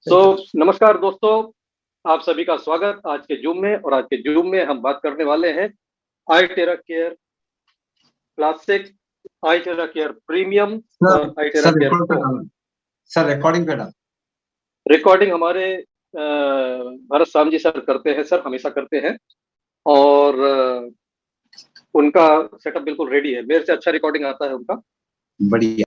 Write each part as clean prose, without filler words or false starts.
सो नमस्कार दोस्तों, आप सभी का स्वागत आज के जूम में। और आज के जूम में हम बात करने वाले हैं Itera care classic, Itera care premium sir और आईटेरा सर केयर रिकॉर्ड पे प्रो। डालो। सर रिकॉर्डिंग पे डालो। रिकॉर्डिंग हमारे भरत साम जी सर करते हैं, सर हमेशा करते हैं। और उनका सेटअप बिल्कुल रेडी है, मेरे से अच्छा रिकॉर्डिंग आता है उनका। बढ़िया।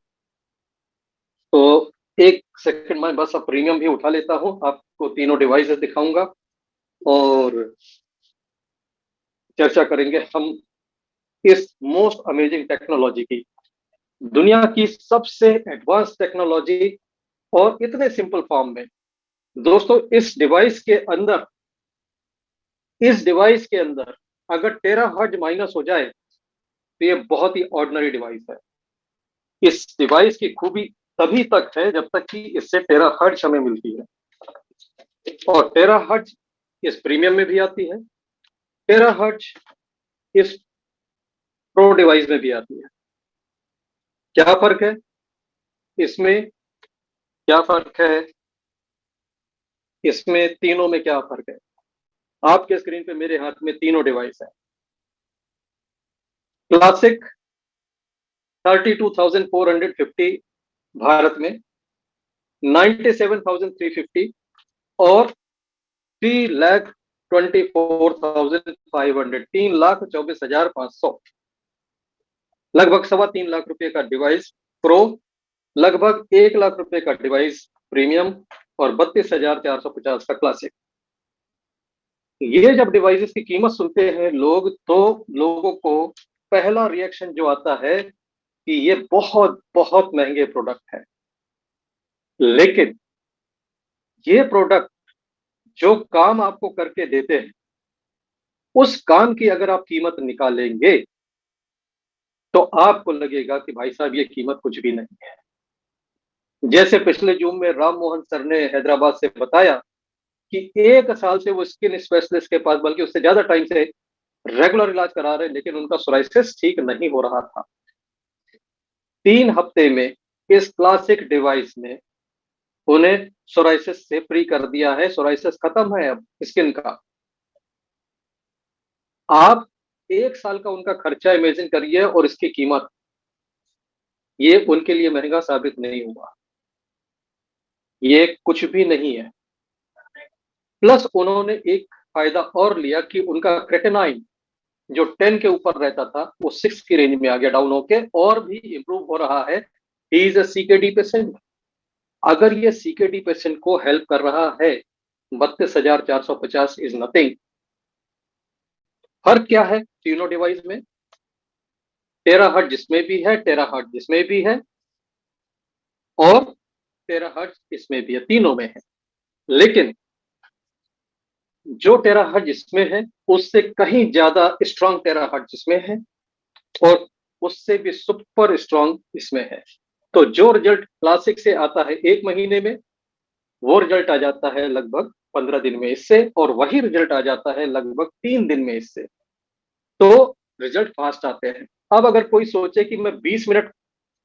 तो एक सेकंड में बस अब प्रीमियम भी उठा लेता हूं, आपको तीनों डिवाइसेस दिखाऊंगा और चर्चा करेंगे हम इस मोस्ट अमेजिंग टेक्नोलॉजी की, दुनिया की सबसे एडवांस टेक्नोलॉजी, और इतने सिंपल फॉर्म में। दोस्तों इस डिवाइस के अंदर अगर टेरा हर्ट्ज माइनस हो जाए तो ये बहुत ही ऑर्डिनरी डिवाइस है। इस डिवाइस की खूबी तभी तक है जब तक कि इससे टेरा हर्ट्ज हमें मिलती है, और टेरा हर्ट्ज इस प्रीमियम में भी आती है, टेरा हर्ट्ज इस प्रो डिवाइस में भी आती है। क्या फर्क है इसमें, क्या फर्क है इसमें, तीनों में क्या फर्क है? आपके स्क्रीन पे मेरे हाथ में तीनों डिवाइस है। क्लासिक 32,450 भारत में, 97,350 और 3,24,500, 3,24,500, लगभग 3.25 लाख रुपए का डिवाइस प्रो, लगभग 1 लाख रुपए का डिवाइस प्रीमियम और 32,450 का क्लासिक। ये जब डिवाइसेस की कीमत सुनते हैं लोग, तो लोगों को पहला रिएक्शन जो आता है कि ये बहुत बहुत महंगे प्रोडक्ट है। लेकिन ये प्रोडक्ट जो काम आपको करके देते हैं, उस काम की अगर आप कीमत निकालेंगे तो आपको लगेगा कि भाई साहब ये कीमत कुछ भी नहीं है। जैसे पिछले जून में राम मोहन सर ने हैदराबाद से बताया कि 1 साल से वो स्किन स्पेशलिस्ट के पास, बल्कि उससे ज्यादा टाइम से रेगुलर इलाज करा रहे, लेकिन उनका सोराइसिस ठीक नहीं हो रहा था। 3 हफ्ते में इस क्लासिक डिवाइस ने उन्हें सोराइसिस से फ्री कर दिया है। सोराइसिस खत्म है अब स्किन का। आप 1 साल का उनका खर्चा इमेजिन करिए और इसकी कीमत, ये उनके लिए महंगा साबित नहीं हुआ, ये कुछ भी नहीं है। प्लस उन्होंने एक फायदा और लिया कि उनका क्रेटेनाइन जो 10 के ऊपर रहता था वो 6 की रेंज में आ गया, डाउन होके और भी इंप्रूव हो रहा है। He is a CKD patient. अगर ये सीकेडी पेशेंट को हेल्प कर रहा है, 32,450 इज नथिंग। फर्क क्या है तीनों डिवाइस में? टेरा हर्ट्ज जिसमें भी है, टेरा हर्ट्ज जिसमें भी है, और टेरा हर्ट्ज इसमें भी है, तीनों में है। लेकिन जो टेरा हर्ट्ज जिसमें है उससे कहीं ज्यादा स्ट्रांग टेरा हर्ट्ज जिसमें है, और उससे भी सुपर स्ट्रांग इसमें है। तो जो रिजल्ट क्लासिक से आता है 1 महीने में, वो रिजल्ट आ जाता है लगभग 15 दिन में इससे, और वही रिजल्ट आ जाता है लगभग 3 दिन में इससे। तो रिजल्ट फास्ट आते हैं। अब अगर कोई सोचे कि मैं 20 मिनट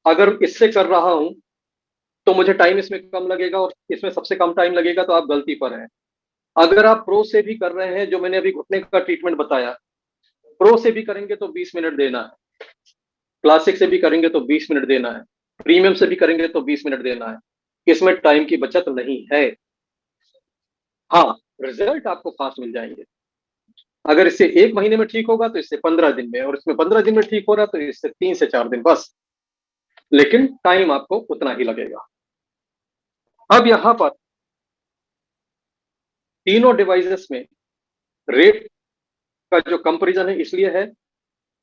अगर इससे कर रहा हूं तो मुझे टाइम इसमें कम लगेगा और इसमें सबसे कम टाइम लगेगा, तो आप गलती पर हैं। अगर आप प्रो से भी कर रहे हैं, जो मैंने अभी घुटने का ट्रीटमेंट बताया, प्रो से भी करेंगे तो 20 मिनट देना है, क्लासिक से भी करेंगे तो 20 मिनट देना है, प्रीमियम से भी करेंगे तो 20 मिनट देना है। इसमें टाइम की बचत नहीं है। हाँ, रिजल्ट आपको फास्ट मिल जाएंगे। अगर इससे 1 महीने में ठीक होगा तो इससे 15 दिन में, और इसमें 15 दिन में ठीक हो रहा तो इससे 3 से 4 दिन बस। लेकिन टाइम आपको उतना ही लगेगा। अब यहां पर तीनों डिवाइसेस में रेट का जो कंपैरिजन है इसलिए है,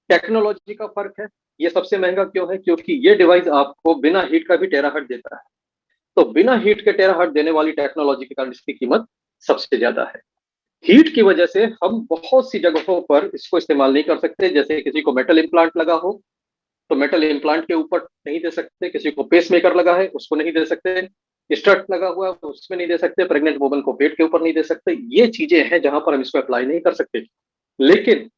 टेक्नोलॉजी का फर्क है। ये सबसे महंगा क्यों है? क्योंकि ये डिवाइस आपको बिना हीट का भी टेराहर्ट्ज देता है। तो बिना हीट के टेराहर्ट्ज देने वाली टेक्नोलॉजी के कारण इसकी कीमत सबसे ज्यादा है। हीट की वजह से हम बहुत सी जगहों पर इसको इस्तेमाल नहीं कर सकते। जैसे किसी को मेटल इम्प्लांट लगा हो तो मेटल इम्प्लांट के ऊपर नहीं दे सकते, किसी को पेस मेकर लगा है उसको नहीं दे सकते, स्ट्रट लगा हुआ है उसमें नहीं दे सकते, प्रेग्नेंट वुमन को पेट के ऊपर नहीं दे सकते। ये चीजें हैं जहां पर हम इसको अप्लाई नहीं कर सकते। लेकिन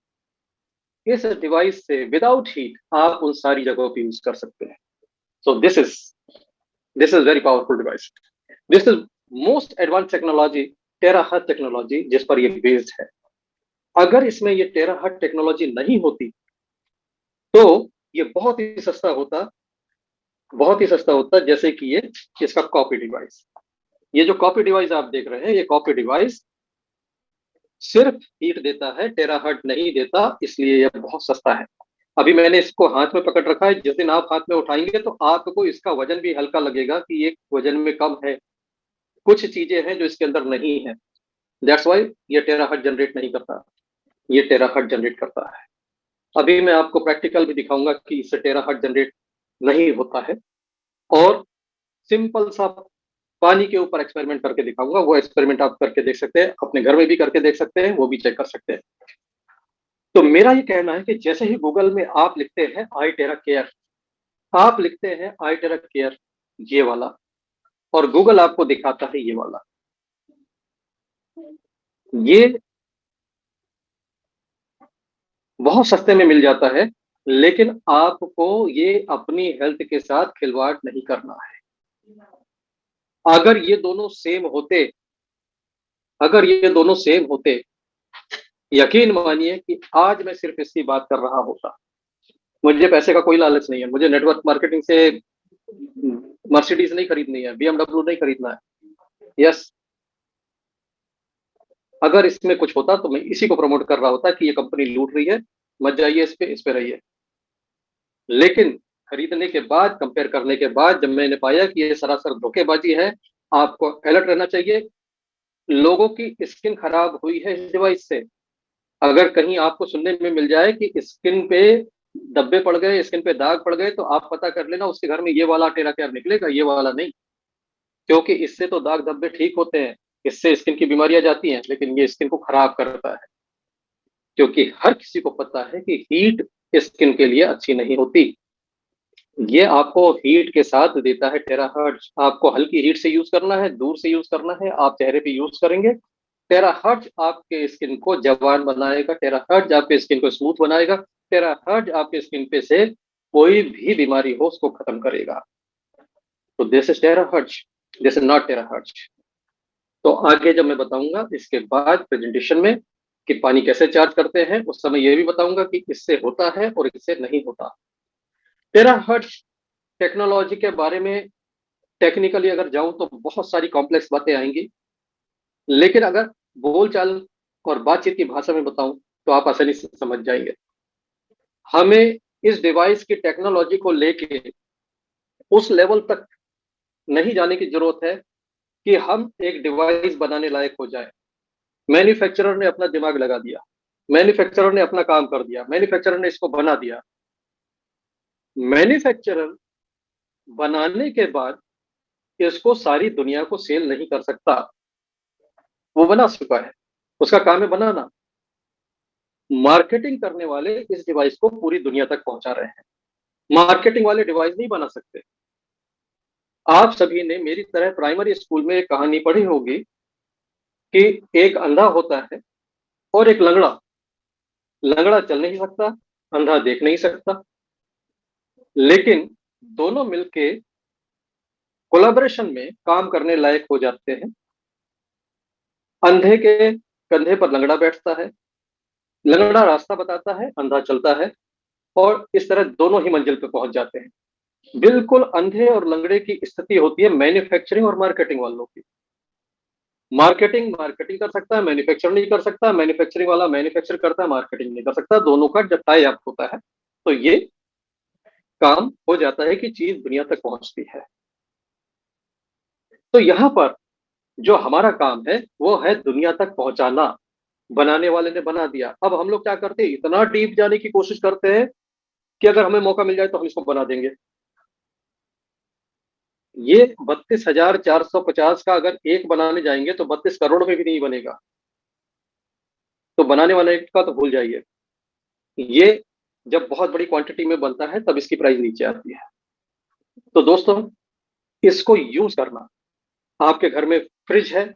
इस डिवाइस से विदाउट हीट आप उन सारी जगहों पर यूज कर सकते हैं। So this is very powerful device. This is most advance technology terahertz technology जिस पर ये बेस्ड है। अगर इसमें ये टेराहर्ट्ज टेक्नोलॉजी नहीं होती तो ये बहुत ही सस्ता होता, जैसे कि ये इसका कॉपी डिवाइस। ये जो कॉपी डिवाइस आप देख रहे हैं, ये कॉपी डिवाइस सिर्फ हीट देता है, टेराहर्ट्ज नहीं देता, इसलिए यह बहुत सस्ता है। अभी मैंने इसको हाथ में पकड़ रखा है, जिस दिन आप हाथ में उठाएंगे तो आपको इसका वजन भी हल्का लगेगा कि ये वजन में कम है, कुछ चीजें हैं जो इसके अंदर नहीं है। दैट्स वाई ये टेराहर्ट्ज जनरेट नहीं करता, ये टेराहर्ट्ज जनरेट करता है। अभी मैं आपको प्रैक्टिकल भी दिखाऊंगा कि इससे टेराहर्ट्ज जनरेट नहीं होता है, और सिंपल सा पानी के ऊपर एक्सपेरिमेंट करके दिखाऊंगा। वो एक्सपेरिमेंट आप करके देख सकते हैं, अपने घर में भी करके देख सकते हैं, वो भी चेक कर सकते हैं। तो मेरा ये कहना है कि जैसे ही गूगल में आप लिखते हैं आई टेरा केयर, आप लिखते हैं आई टेरा केयर ये वाला, और गूगल आपको दिखाता है ये वाला। ये बहुत सस्ते में मिल जाता है, लेकिन आपको ये अपनी हेल्थ के साथ खिलवाड़ नहीं करना है। अगर ये दोनों सेम होते, अगर ये दोनों सेम होते, यकीन मानिए कि आज मैं सिर्फ इसकी बात कर रहा होता। मुझे पैसे का कोई लालच नहीं है, मुझे नेटवर्क मार्केटिंग से मर्सिडीज नहीं खरीदनी है, BMW नहीं खरीदना है। यस, अगर इसमें कुछ होता तो मैं इसी को प्रमोट कर रहा होता कि ये कंपनी लूट रही है, मत जाइए इस पे रहिए। लेकिन खरीदने के बाद, कंपेयर करने के बाद, जब मैंने पाया कि ये सरासर धोखेबाजी है, आपको अलर्ट रहना चाहिए। लोगों की स्किन खराब हुई है इस डिवाइस से। अगर कहीं आपको सुनने में मिल जाए कि स्किन पे धब्बे पड़ गए, स्किन पे दाग पड़ गए, तो आप पता कर लेना उसके घर में ये वाला टेरा केयर निकलेगा, ये वाला नहीं। क्योंकि इससे तो दाग धब्बे ठीक होते हैं, इससे स्किन की बीमारियां जाती हैं, लेकिन ये स्किन को खराब करता है। क्योंकि हर किसी को पता है कि हीट स्किन के लिए अच्छी नहीं होती। ये आपको हीट के साथ देता है टेराहर्ट्ज। आपको हल्की हीट से यूज करना है, दूर से यूज करना है, आप चेहरे पे यूज करेंगे। टेराहर्ट्ज आपके स्किन को जवान बनाएगा, टेराहर्ट्ज आपके स्किन को स्मूथ बनाएगा, टेराहर्ट्ज आपके स्किन पे से कोई भी बीमारी हो उसको खत्म करेगा। तो this is terahertz, this is not terahertz. तो आगे जब मैं बताऊंगा इसके बाद प्रेजेंटेशन में कि पानी कैसे चार्ज करते हैं, उस समय ये भी बताऊंगा कि इससे होता है और इससे नहीं होता। टेराहर्ट्ज टेक्नोलॉजी के बारे में टेक्निकली अगर जाऊं तो बहुत सारी कॉम्प्लेक्स बातें आएंगी, लेकिन अगर बोलचाल और बातचीत की भाषा में बताऊं तो आप आसानी से समझ जाएंगे। हमें इस डिवाइस की टेक्नोलॉजी को लेके उस लेवल तक नहीं जाने की जरूरत है कि हम एक डिवाइस बनाने लायक हो जाए। मैन्युफैक्चरर ने अपना दिमाग लगा दिया, मैन्युफैक्चरर ने अपना काम कर दिया, मैन्युफैक्चरर ने इसको बना दिया। मैन्युफैक्चरर बनाने के बाद इसको सारी दुनिया को सेल नहीं कर सकता, वो बना चुका है, उसका काम है बनाना। मार्केटिंग करने वाले इस डिवाइस को पूरी दुनिया तक पहुंचा रहे हैं। मार्केटिंग वाले डिवाइस नहीं बना सकते। आप सभी ने मेरी तरह प्राइमरी स्कूल में एक कहानी पढ़ी होगी कि एक अंधा होता है और एक लंगड़ा। लंगड़ा चल नहीं सकता, अंधा देख नहीं सकता, लेकिन दोनों मिलके कोलैबोरेशन में काम करने लायक हो जाते हैं। अंधे के कंधे पर लंगड़ा बैठता है, लंगड़ा रास्ता बताता है, अंधा चलता है, और इस तरह दोनों ही मंजिल पे पहुंच जाते हैं। बिल्कुल अंधे और लंगड़े की स्थिति होती है मैन्युफैक्चरिंग और मार्केटिंग वालों की। मार्केटिंग मार्केटिंग कर सकता है, मैन्युफैक्चर नहीं कर सकता, मैन्युफैक्चरिंग वाला मैन्युफैक्चर करता है, मार्केटिंग नहीं कर सकता। दोनों का जब टाई अप होता है तो ये काम हो जाता है कि चीज दुनिया तक पहुंचती है। तो यहां पर जो हमारा काम है वो है दुनिया तक पहुंचाना। बनाने वाले ने बना दिया, अब हम लोग क्या करते हैं, इतना डीप जाने की कोशिश करते हैं कि अगर हमें मौका मिल जाए तो हम इसको बना देंगे। ये 32,450 का अगर एक बनाने जाएंगे तो 32 करोड़ में भी नहीं बनेगा। तो बनाने वाले का तो भूल जाइए। ये जब बहुत बड़ी क्वांटिटी में बनता है तब इसकी प्राइस नीचे आती है। तो दोस्तों, इसको यूज करना। आपके घर में फ्रिज है,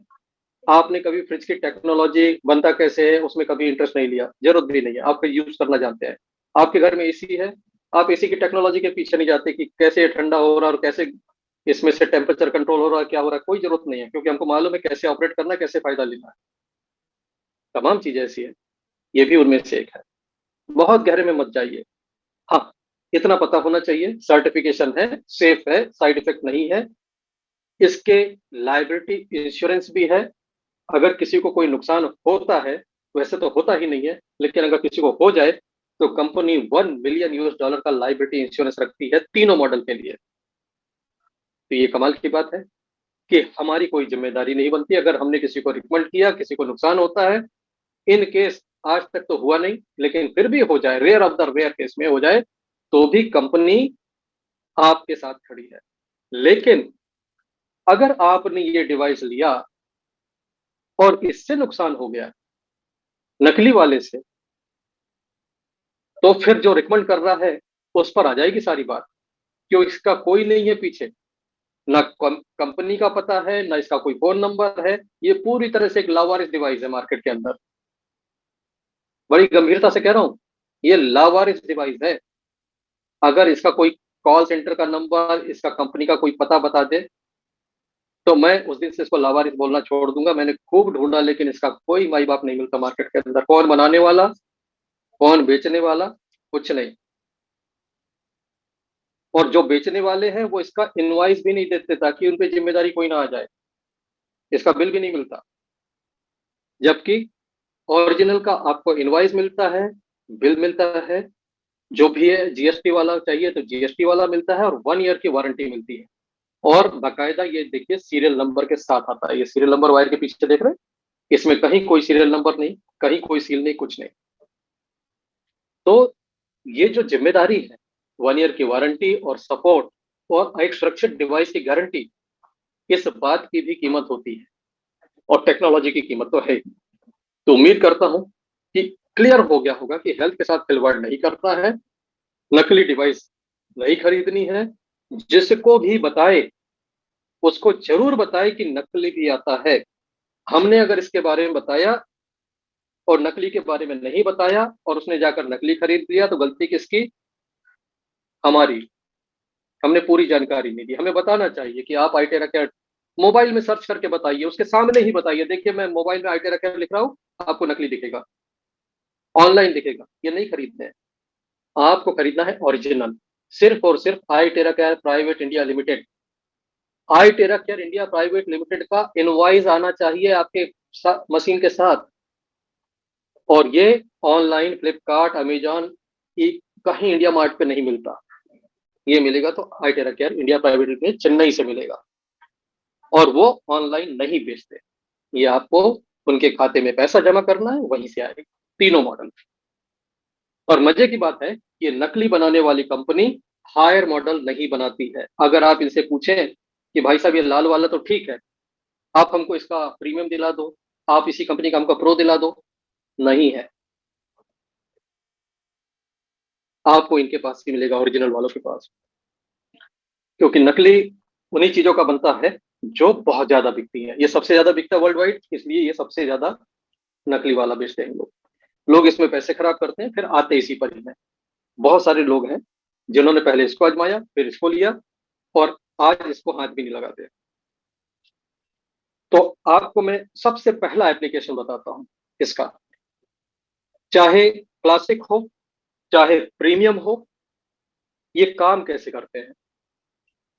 आपने कभी फ्रिज की टेक्नोलॉजी बनता कैसे है उसमें कभी इंटरेस्ट नहीं लिया, जरूरत भी नहीं है, आपको यूज करना जानते हैं। आपके घर में एसी है, आप एसी की टेक्नोलॉजी के पीछे नहीं जाते कि कैसे ठंडा हो रहा और कैसे इसमें से टेम्परेचर कंट्रोल हो रहा है, क्या हो रहा है, कोई जरूरत नहीं है, क्योंकि हमको मालूम है कैसे ऑपरेट करना है, कैसे फायदा लेना है। तमाम चीजें ऐसी है, ये भी उनमें से एक है। बहुत गहरे में मत जाइए। हाँ, इतना पता होना चाहिए, सर्टिफिकेशन है, सेफ है, साइड इफेक्ट नहीं है, इसके लायबिलिटी इंश्योरेंस भी है। अगर किसी को कोई नुकसान होता है, वैसे तो होता ही नहीं है, लेकिन अगर किसी को हो जाए तो कंपनी $1 मिलियन का लायबिलिटी इंश्योरेंस रखती है तीनों मॉडल के लिए। तो ये कमाल की बात है कि हमारी कोई जिम्मेदारी नहीं बनती अगर हमने किसी को रिकमेंड किया, किसी को नुकसान होता है। इन केस आज तक तो हुआ नहीं, लेकिन फिर भी हो जाए, rare of the rare case में हो जाए, तो भी कंपनी आपके साथ खड़ी है। लेकिन अगर आपने ये डिवाइस लिया और इससे नुकसान हो गया नकली वाले से, तो फिर जो रिकमेंड कर रहा है उस पर आ जाएगी सारी बात। क्यों? इसका कोई नहीं है पीछे, ना कंपनी का पता है, ना इसका कोई फोन नंबर है। ये पूरी तरह से एक लावारिस डिवाइस है मार्केट के अंदर। बड़ी गंभीरता से कह रहा हूं, ये लावारिस डिवाइस है। अगर इसका कोई कॉल सेंटर का नंबर, इसका कंपनी का कोई पता बता दे, तो मैं उस दिन से इसको लावारिस बोलना छोड़ दूंगा। मैंने खूब ढूंढा, लेकिन इसका कोई माई बाप नहीं मिलता मार्केट के अंदर। कौन बनाने वाला, कौन बेचने वाला, कुछ नहीं। और जो बेचने वाले हैं वो इसका इनवाइस भी नहीं देते, ताकि उन पे जिम्मेदारी कोई ना आ जाए। इसका बिल भी नहीं मिलता, जबकि ओरिजिनल का आपको इनवाइस मिलता है, बिल मिलता है, जो भी है। जीएसटी वाला चाहिए तो जीएसटी वाला मिलता है, और 1 ईयर की वारंटी मिलती है। और बाकायदा ये देखिए सीरियल नंबर के साथ आता है। ये सीरियल नंबर वायर के पीछे देख रहे हैं, इसमें कहीं कोई सीरियल नंबर नहीं, कहीं कोई सील नहीं, कुछ नहीं। तो ये जो जिम्मेदारी है, 1 ईयर की वारंटी और सपोर्ट और एक सुरक्षित डिवाइस की गारंटी, इस बात की भी कीमत होती है, और टेक्नोलॉजी की कीमत तो है ही। तो उम्मीद करता हूं कि क्लियर हो गया होगा कि हेल्थ के साथ खिलवाड़ नहीं करता है, नकली डिवाइस नहीं खरीदनी है। जिसको भी बताए उसको जरूर बताए कि नकली भी आता है। हमने अगर इसके बारे में बताया और नकली के बारे में नहीं बताया, और उसने जाकर नकली खरीद लिया, तो गलती किसकी? हमारी। हमने पूरी जानकारी नहीं दी। हमें बताना चाहिए कि आप आईटेरा केयर मोबाइल में सर्च करके बताइए, उसके सामने ही बताइए, देखिए मैं मोबाइल में आईटेरा केयर लिख रहा हूं, आपको नकली दिखेगा, ऑनलाइन दिखेगा। ये नहीं खरीदना है, आपको खरीदना है ओरिजिनल। सिर्फ और सिर्फ आई टेरा केयर प्राइवेट इंडिया लिमिटेड, आई टेरा केयर इंडिया प्राइवेट लिमिटेड का इनवॉइस आना चाहिए आपके मशीन के साथ। और ये ऑनलाइन फ्लिपकार्ट, अमेजॉन, कहीं इंडिया मार्ट पे नहीं मिलता। ये मिलेगा तो आई टेरा care India private limited Chennai से मिलेगा, और वो ऑनलाइन नहीं बेचते। ये आपको उनके खाते में पैसा जमा करना है, वहीं से आएगा तीनों मॉडल। और मजे की बात है, ये नकली बनाने वाली कंपनी हायर मॉडल नहीं बनाती है। अगर आप इनसे पूछें कि भाई साहब ये लाल वाला तो ठीक है, आप हमको इसका प्रीमियम दिला दो, आप इसी कंपनी का हमको प्रो दिला दो, नहीं है। आपको इनके पास ही मिलेगा, ओरिजिनल वालों के पास। क्योंकि नकली उन्हीं चीजों का बनता है जो बहुत ज्यादा बिकती है। ये सबसे ज्यादा बिकता है वर्ल्ड वाइड, इसलिए ये सबसे ज्यादा नकली वाला बेचते हैं लोग। लोग इसमें पैसे खराब करते हैं, फिर आते इसी पर ही हैं। बहुत सारे लोग हैं जिन्होंने पहले इसको आजमाया, फिर इसको लिया, और आज इसको हाथ भी नहीं लगाते। तो आपको मैं सबसे पहला एप्लीकेशन बताता हूं इसका। चाहे क्लासिक हो, चाहे प्रीमियम हो, ये काम कैसे करते हैं।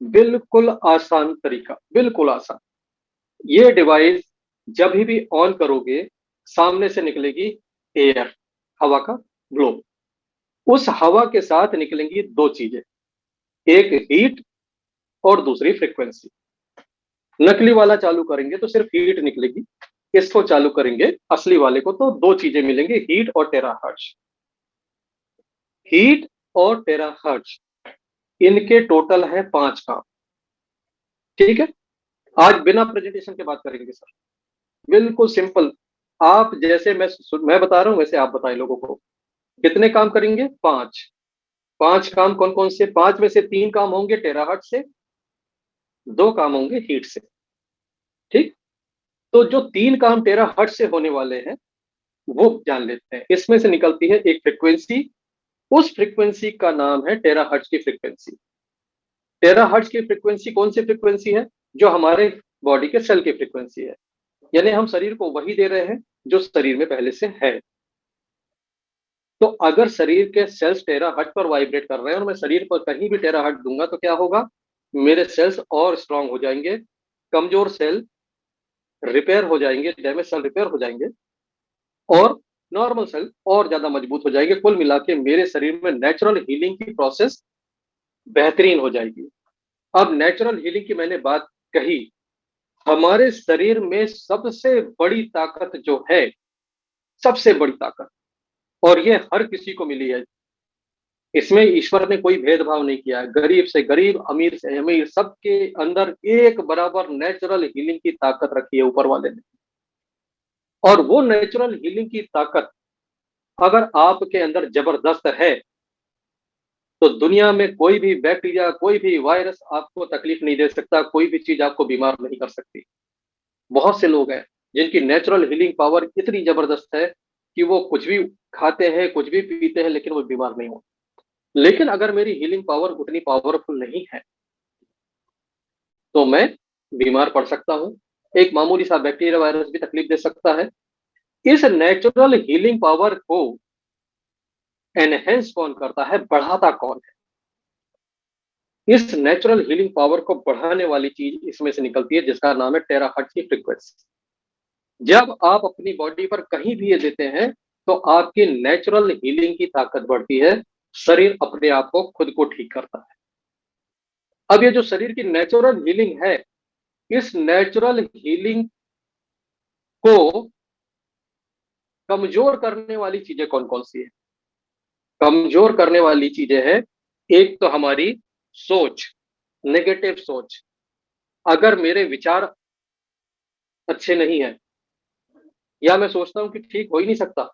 बिल्कुल आसान तरीका, बिल्कुल आसान। ये डिवाइस जब भी ऑन करोगे, सामने से निकलेगी एयर, हवा का ग्लो। उस हवा के साथ निकलेंगी दो चीजें, एक हीट और दूसरी फ्रीक्वेंसी। नकली वाला चालू करेंगे तो सिर्फ हीट निकलेगी, इसको चालू करेंगे असली वाले को तो दो चीजें मिलेंगी, हीट और टेराहर्ट्ज। हीट और टेराहर्ट्ज, इनके टोटल है 5 काम। ठीक है, आज बिना प्रेजेंटेशन के बात करेंगे सर, बिल्कुल सिंपल। आप जैसे मैं बता रहा हूं वैसे आप बताएं लोगों को। कितने काम करेंगे? 5। 5 काम कौन कौन से? 5 में से 3 काम होंगे टेराहर्ट्ज से, 2 काम होंगे हीट से। ठीक, तो जो 3 काम टेराहर्ट्ज से होने वाले हैं वो जान लेते हैं। इसमें से निकलती है एक फ्रीक्वेंसी, उस फ्रीक्वेंसी का नाम है टेराहर्ट्ज की फ्रीक्वेंसी। टेराहर्ट्ज की फ्रीक्वेंसी कौन सी फ्रीक्वेंसी है? जो हमारे बॉडी के सेल की फ्रीक्वेंसी है, यानी हम शरीर को वही दे रहे हैं जो शरीर में पहले से है। तो अगर शरीर के सेल्स टेराहर्ट्ज पर वाइब्रेट कर रहे हैं और मैं शरीर पर कहीं भी टेराहर्ट्ज दूंगा तो क्या होगा? मेरे सेल्स और स्ट्रांग हो जाएंगे, कमजोर सेल रिपेयर हो जाएंगे, डैमेज सेल रिपेयर हो जाएंगे और नॉर्मल सेल और ज्यादा मजबूत हो जाएंगे। कुल मिला के मेरे शरीर में नेचुरल हीलिंग की प्रोसेस बेहतरीन हो जाएगी। अब नेचुरल हीलिंग की मैंने बात कही, हमारे शरीर में सबसे बड़ी ताकत जो है, सबसे बड़ी ताकत, और ये हर किसी को मिली है, इसमें ईश्वर ने कोई भेदभाव नहीं किया है। गरीब से गरीब, अमीर से अमीर, सबके अंदर एक बराबर नेचुरल हीलिंग की ताकत रखी है ऊपर वाले ने। और वो नेचुरल हीलिंग की ताकत अगर आपके अंदर जबरदस्त है तो दुनिया में कोई भी बैक्टीरिया, कोई भी वायरस आपको तकलीफ नहीं दे सकता, कोई भी चीज आपको बीमार नहीं कर सकती। बहुत से लोग हैं जिनकी नेचुरल हीलिंग पावर इतनी जबरदस्त है कि वो कुछ भी खाते हैं, कुछ भी पीते हैं, लेकिन वो बीमार नहीं होते। लेकिन अगर मेरी हीलिंग पावर उतनी पावरफुल नहीं है तो मैं बीमार पड़ सकता हूं। एक मामूली सा बैक्टीरिया, वायरस भी तकलीफ दे सकता है। इस नेचुरल हीलिंग पावर को एनहेंस कौन करता है, बढ़ाता कौन है? इस नेचुरल हीलिंग पावर को बढ़ाने वाली चीज इसमें से निकलती है जिसका नाम है टेराहर्ट्ज की फ्रीक्वेंसी। जब आप अपनी बॉडी पर कहीं भी ये देते हैं तो आपकी नेचुरल हीलिंग की ताकत बढ़ती है, शरीर अपने आप को खुद को ठीक करता है। अब ये जो शरीर की नेचुरल हीलिंग है, इस नेचुरल हीलिंग को कमजोर करने वाली चीजें कौन कौन सी है? कमजोर करने वाली चीजें हैं, एक तो हमारी सोच, नेगेटिव सोच। अगर मेरे विचार अच्छे नहीं है, या मैं सोचता हूं कि ठीक हो ही नहीं सकता,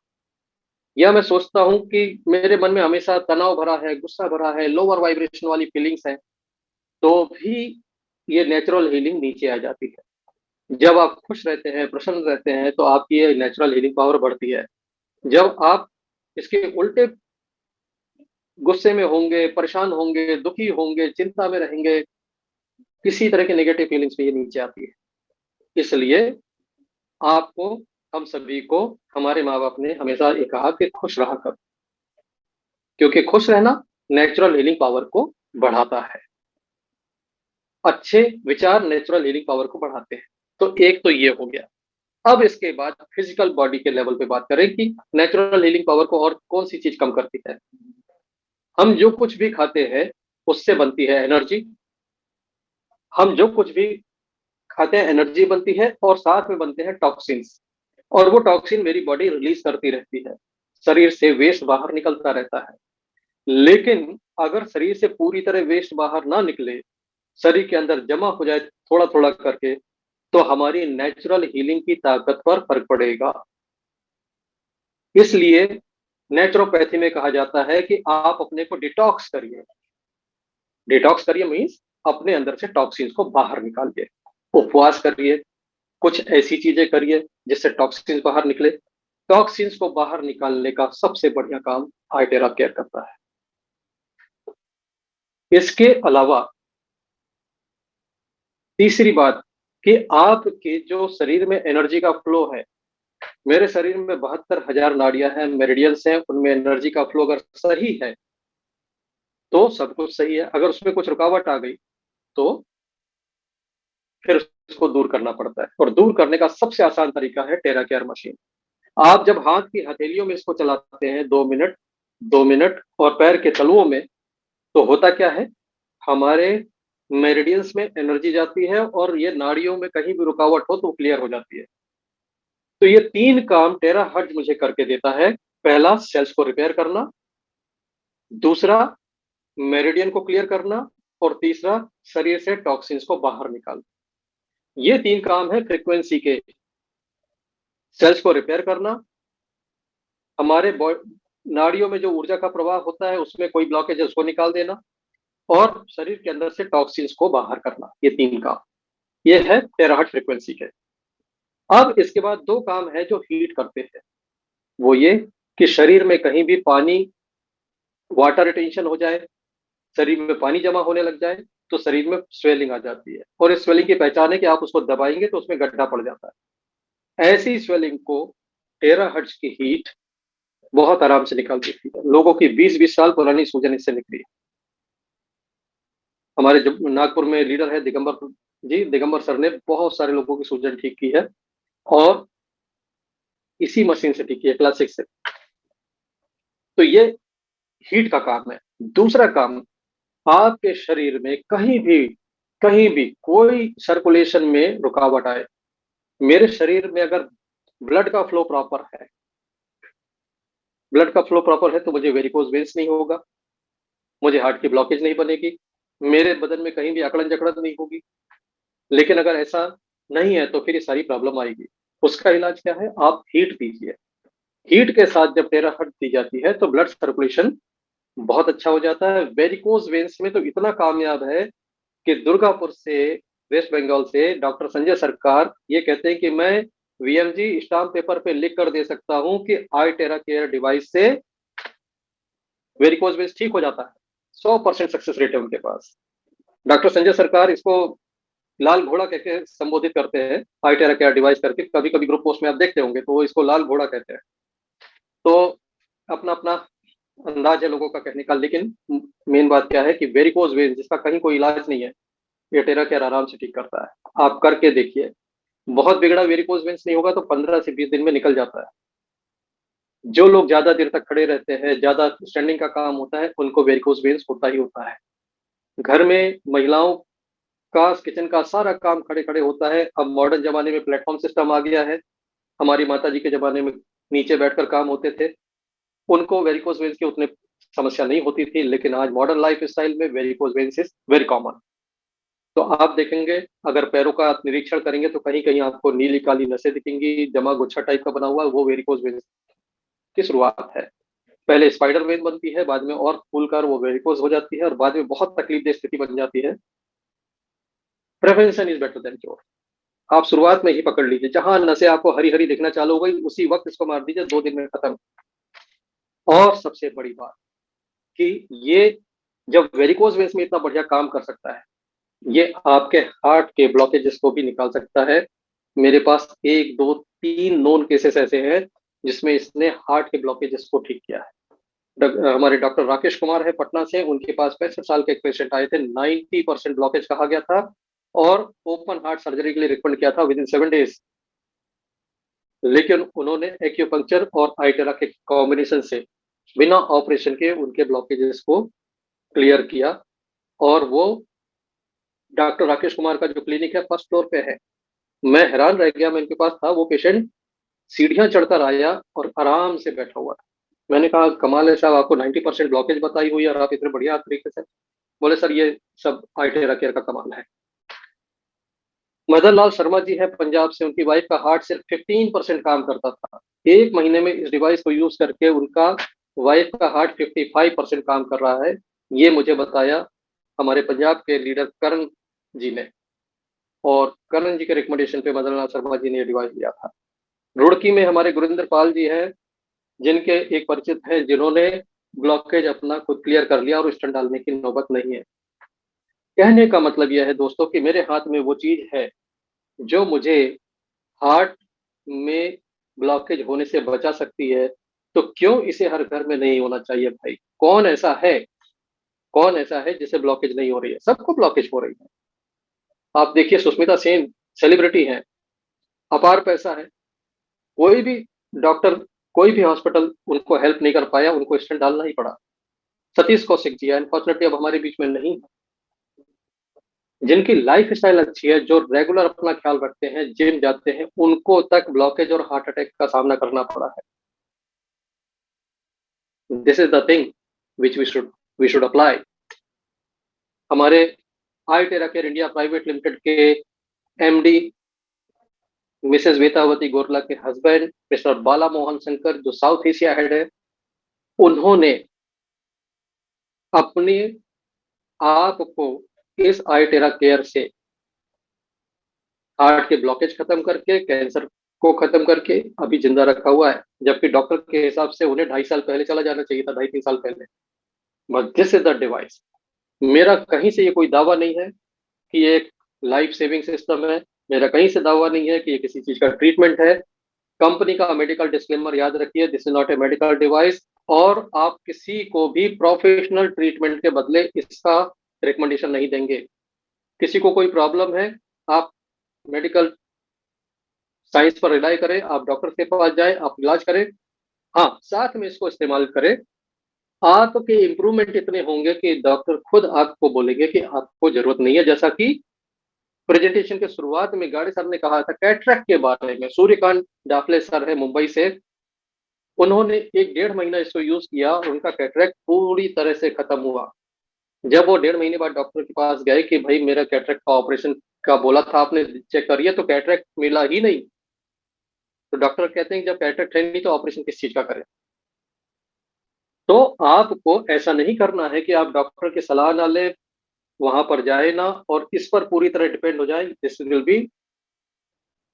या मैं सोचता हूं कि मेरे मन में हमेशा तनाव भरा है, गुस्सा भरा है, लोअर वाइब्रेशन वाली फीलिंग्स है, तो भी ये नेचुरल हीलिंग नीचे आ जाती है। जब आप खुश रहते हैं, प्रसन्न रहते हैं, तो आपकी ये नेचुरल हीलिंग पावर बढ़ती है। जब आप इसके उल्टे गुस्से में होंगे, परेशान होंगे, दुखी होंगे, चिंता में रहेंगे, किसी तरह की नेगेटिव फीलिंग्स पे ये नीचे आती है। इसलिए आपको, हम सभी को, हमारे माँ बाप ने हमेशा ये कहा कि खुश रहा करो, क्योंकि खुश रहना नेचुरल हीलिंग पावर को बढ़ाता है। अच्छे विचार नेचुरल हीलिंग पावर को बढ़ाते हैं। तो एक तो ये हो गया। अब इसके बाद फिजिकल बॉडी के लेवल पे बात करें कि नेचुरल हीलिंग पावर को और कौन सी चीज कम करती है। हम जो कुछ भी खाते हैं उससे बनती है एनर्जी। हम जो कुछ भी खाते हैं एनर्जी बनती है, और साथ में बनते हैं टॉक्सिन्स, और वो टॉक्सिन मेरी बॉडी रिलीज करती रहती है। शरीर से वेस्ट बाहर निकलता रहता है। लेकिन अगर शरीर से पूरी तरह वेस्ट बाहर ना निकले, शरीर के अंदर जमा हो जाए थोड़ा थोड़ा करके, तो हमारी नेचुरल हीलिंग की ताकत पर फर्क पड़ेगा। इसलिए नेचुरोपैथी में कहा जाता है कि आप अपने को डिटॉक्स करिए। डिटॉक्स करिए मीन्स अपने अंदर से टॉक्सिन्स को बाहर निकालिए। उपवास करिए, कुछ ऐसी चीजें करिए जिससे टॉक्सिन्स बाहर निकले। टॉक्सिन्स को बाहर निकालने का सबसे बढ़िया काम आइटेरा केयर करता है। इसके अलावा तीसरी बात कि आपके जो शरीर में एनर्जी का फ्लो है, मेरे शरीर में 72,000 नाड़ियां हैं, मेरिडियंस हैं, उनमें एनर्जी का फ्लो अगर सही है तो सब कुछ सही है। अगर उसमें कुछ रुकावट आ गई तो फिर उसको दूर करना पड़ता है, और दूर करने का सबसे आसान तरीका है टेरा केयर मशीन। आप जब हाथ की हथेलियों में इसको चलाते हैं 2 मिनट, 2 मिनट, और पैर के तलुओं में, तो होता क्या है, हमारे मेरिडियंस में एनर्जी जाती है और ये नाड़ियों में कहीं भी रुकावट हो तो क्लियर हो जाती है। तो ये 3 काम टेराहर्ट्ज मुझे करके देता है। पहला, सेल्स को रिपेयर करना, दूसरा मेरिडियन को क्लियर करना, और तीसरा शरीर से टॉक्सिन्स को बाहर निकालना। ये 3 काम है फ्रीक्वेंसी के। सेल्स को रिपेयर करना, हमारे नाड़ियों में जो ऊर्जा का प्रवाह होता है उसमें कोई ब्लॉकेज है उसको निकाल देना, और शरीर के अंदर से टॉक्सिन्स को बाहर करना। ये 3 काम, ये है टेराहर्ट्ज फ्रीक्वेंसी के। अब इसके बाद 2 काम है जो हीट करते हैं। वो ये कि शरीर में कहीं भी पानी, वाटर रिटेंशन हो जाए, शरीर में पानी जमा होने लग जाए, तो शरीर में स्वेलिंग आ जाती है, और इस स्वेलिंग की पहचान है कि आप उसको दबाएंगे तो उसमें गड्ढा पड़ जाता है। ऐसी स्वेलिंग को टेराहर्ट्ज की हीट बहुत आराम से निकाल देती है। लोगों की 20-20 साल पुरानी सूजन इससे निकली। हमारे जो नागपुर में लीडर है दिगंबर जी, दिगंबर सर ने बहुत सारे लोगों की सूजन ठीक की है, और इसी मशीन से ठीक की है, क्लासिक से। तो ये हीट का काम है। दूसरा काम, आपके शरीर में कहीं भी कोई सर्कुलेशन में रुकावट आए। मेरे शरीर में अगर ब्लड का फ्लो प्रॉपर है, तो मुझे वेरिकोज वेन्स नहीं होगा, मुझे हार्ट की ब्लॉकेज नहीं बनेगी, मेरे बदन में कहीं भी अकड़न जकड़न नहीं होगी। लेकिन अगर ऐसा नहीं है तो फिर ये सारी प्रॉब्लम आएगी। उसका इलाज क्या है? आप हीट दीजिए। हीट के साथ जब टेराहर्ट्ज दी जाती है तो ब्लड सर्कुलेशन बहुत अच्छा हो जाता है। वेरिकोज वेन्स में तो इतना कामयाब है कि दुर्गापुर से, वेस्ट बंगाल से डॉक्टर संजय सरकार ये कहते हैं कि मैं वीएमजी स्टाम्प पेपर पे लिख कर दे सकता हूं कि आई टेरा केयर डिवाइस से वेरिकोज वेन्स ठीक हो जाता है। 100% सक्सेस रेट है उनके पास। डॉक्टर संजय सरकार इसको लाल घोड़ा कहकर संबोधित करते हैं, आई टेरा केयर डिवाइस करके। कभी कभी ग्रुप पोस्ट में आप देखते होंगे तो वो इसको लाल घोड़ा कहते हैं। तो अपना अपना अंदाज है लोगों का कहने का, लेकिन मेन बात क्या है कि वेरिकोज वेन जिसका कहीं कोई इलाज नहीं है, ये टेरा केयर आराम से ठीक करता है। आप करके देखिए। बहुत बिगड़ा वेरिकोज वेन्स नहीं होगा तो 15 से 20 दिन में निकल जाता है। जो लोग ज्यादा देर तक खड़े रहते हैं, ज्यादा स्टैंडिंग का काम होता है, उनको वेरिकोज वेन्स होता ही होता है। घर में महिलाओं का किचन का सारा काम खड़े खड़े होता है। अब मॉडर्न जमाने में प्लेटफॉर्म सिस्टम आ गया है। हमारी माता जी के जमाने में नीचे बैठकर काम होते थे, उनको वेरिकोज वेन्स की उतने समस्या नहीं होती थी। लेकिन आज मॉडर्न लाइफ स्टाइल में varicose veins is very common. तो आप देखेंगे, अगर पैरों का आप निरीक्षण करेंगे तो कहीं कहीं आपको नीली काली नसें दिखेंगी, जमा गुच्छा टाइप का बना हुआ, वो वेरिकोज वेन्स की शुरुआत है। पहले स्पाइडर वेन बनती है, बाद में और फूलकर वो वेरिकोज हो जाती है, और बाद में बहुत तकलीफदेह स्थिति बन जाती है। Prevention is better than cure. आप शुरुआत में ही पकड़ लीजिए, जहां नसें आपको हरी हरी दिखना चालू हो गई उसी वक्त इसको मार दीजिए, 2 दिन में खत्म। और सबसे बड़ी बात कि ये जब वेरिकोज वेन्स में इतना बढ़िया काम कर सकता है, ये आपके हार्ट के ब्लॉकेजेस को भी निकाल सकता है। मेरे पास 1, 2, 3 नोन केसेस ऐसे हैं जिसमें इसने हार्ट के ब्लॉकेजेस को ठीक किया है। हमारे डॉक्टर राकेश कुमार है पटना से, उनके पास 65 साल के एक पेशेंट आए थे, 90% ब्लॉकेज कहा गया था, और ओपन हार्ट सर्जरी के लिए रिकमेंड किया था विद इन 7 डेज। लेकिन उन्होंने एक्यूपंक्चर और आइटेरा के कॉम्बिनेशन से बिना ऑपरेशन के उनके ब्लॉकेजेस को क्लियर किया। और वो डॉक्टर राकेश कुमार का जो क्लिनिक है फर्स्ट फ्लोर पे है। मैं हैरान रह गया, मैं इनके पास था, वो पेशेंट सीढ़ियां चढ़कर आया और आराम से बैठा हुआ था। मैंने कहा कमाल है साहब, आपको 90% ब्लॉकेज बताई हुई है और आप इतने बढ़िया तरीके से। बोले सर ये सब आइटेरा केयर का कमाल है। मदन लाल शर्मा जी है पंजाब से, उनकी वाइफ का हार्ट सिर्फ 15% काम करता था। 1 महीने में इस डिवाइस को यूज करके उनका वाइफ का हार्ट 55% काम कर रहा है। ये मुझे बताया हमारे पंजाब के लीडर करण जी ने, और करण जी के रिकमेंडेशन पे मदन लाल शर्मा जी ने ये डिवाइस लिया था। रुड़की में हमारे गुरिंदर पाल जी हैं, जिनके एक परिचित हैं जिन्होंने ब्लॉकेज अपना खुद क्लियर कर लिया और स्टेंट डालने की नौबत नहीं है। कहने का मतलब यह है दोस्तों कि मेरे हाथ में वो चीज है जो मुझे हार्ट में ब्लॉकेज होने से बचा सकती है। तो क्यों इसे हर घर में नहीं होना चाहिए भाई? कौन ऐसा है जिसे ब्लॉकेज नहीं हो रही है? सबको ब्लॉकेज हो रही है। आप देखिए सुष्मिता सेन सेलिब्रिटी हैं, अपार पैसा है, कोई भी डॉक्टर, कोई भी हॉस्पिटल उनको हेल्प नहीं कर पाया, उनको स्टेंट डालना ही पड़ा। सतीश कौशिक जी अनफॉर्चुनेटली अब हमारे बीच में नहीं, जिनकी लाइफ स्टाइल अच्छी है, जो रेगुलर अपना ख्याल रखते हैं, जिम जाते हैं, उनको तक ब्लॉकेज और हार्ट अटैक का सामना करना पड़ा है। This is the thing which we should apply. हमारे I Terra care India private limited के एमडी मिसेस वेतावती गोरला के हस्बैंड मिस्टर बाला मोहन शंकर, जो साउथ एशिया हेड है, उन्होंने अपने आप को इस आई टेरा केयर से हार्ट के ब्लॉकेज खत्म करके, कैंसर को खत्म करके अभी जिंदा रखा हुआ है। जबकि डॉक्टर के हिसाब से उन्हें 2.5 साल पहले चला जाना चाहिए था, 2.5-3 साल पहले। But this is the device मेरा कहीं से ये कोई दावा नहीं है कि ये एक लाइफ सेविंग सिस्टम है, मेरा कहीं से दावा नहीं है कि ये किसी चीज का ट्रीटमेंट है। कंपनी का मेडिकल डिस्क्लेमर याद रखिए, this is not a medical device. और आप किसी को भी प्रोफेशनल ट्रीटमेंट के बदले इसका रिकमेंडेशन नहीं देंगे। किसी को कोई प्रॉब्लम है, आप मेडिकल साइंस पर रिलाई करें, आप डॉक्टर के पास जाएं, आप इलाज करें। हाँ, साथ में इसको इस्तेमाल करें। आपके इम्प्रूवमेंट इतने होंगे कि डॉक्टर खुद आपको बोलेंगे कि आपको जरूरत नहीं है। जैसा कि प्रेजेंटेशन के शुरुआत में गाड़ी सर ने कहा था कैटरेक्ट के बारे में, सूर्यकांत डाफले सर है मुंबई से, उन्होंने 1-1.5 महीना इसको यूज किया और उनका कैटरेक्ट पूरी तरह से खत्म हुआ। जब वो 1.5 महीने बाद डॉक्टर के पास गए कि भाई मेरा कैटरेक्ट का ऑपरेशन का बोला था आपने, चेक करिए तो कैटरेक्ट मिला ही नहीं। तो डॉक्टर कहते हैं कि जब कैटरेक्ट है नहीं तो ऑपरेशन किस चीज का करें। तो आपको ऐसा नहीं करना है कि आप डॉक्टर की सलाह ना ले, वहां पर जाए ना और इस पर पूरी तरह डिपेंड हो जाए। This will be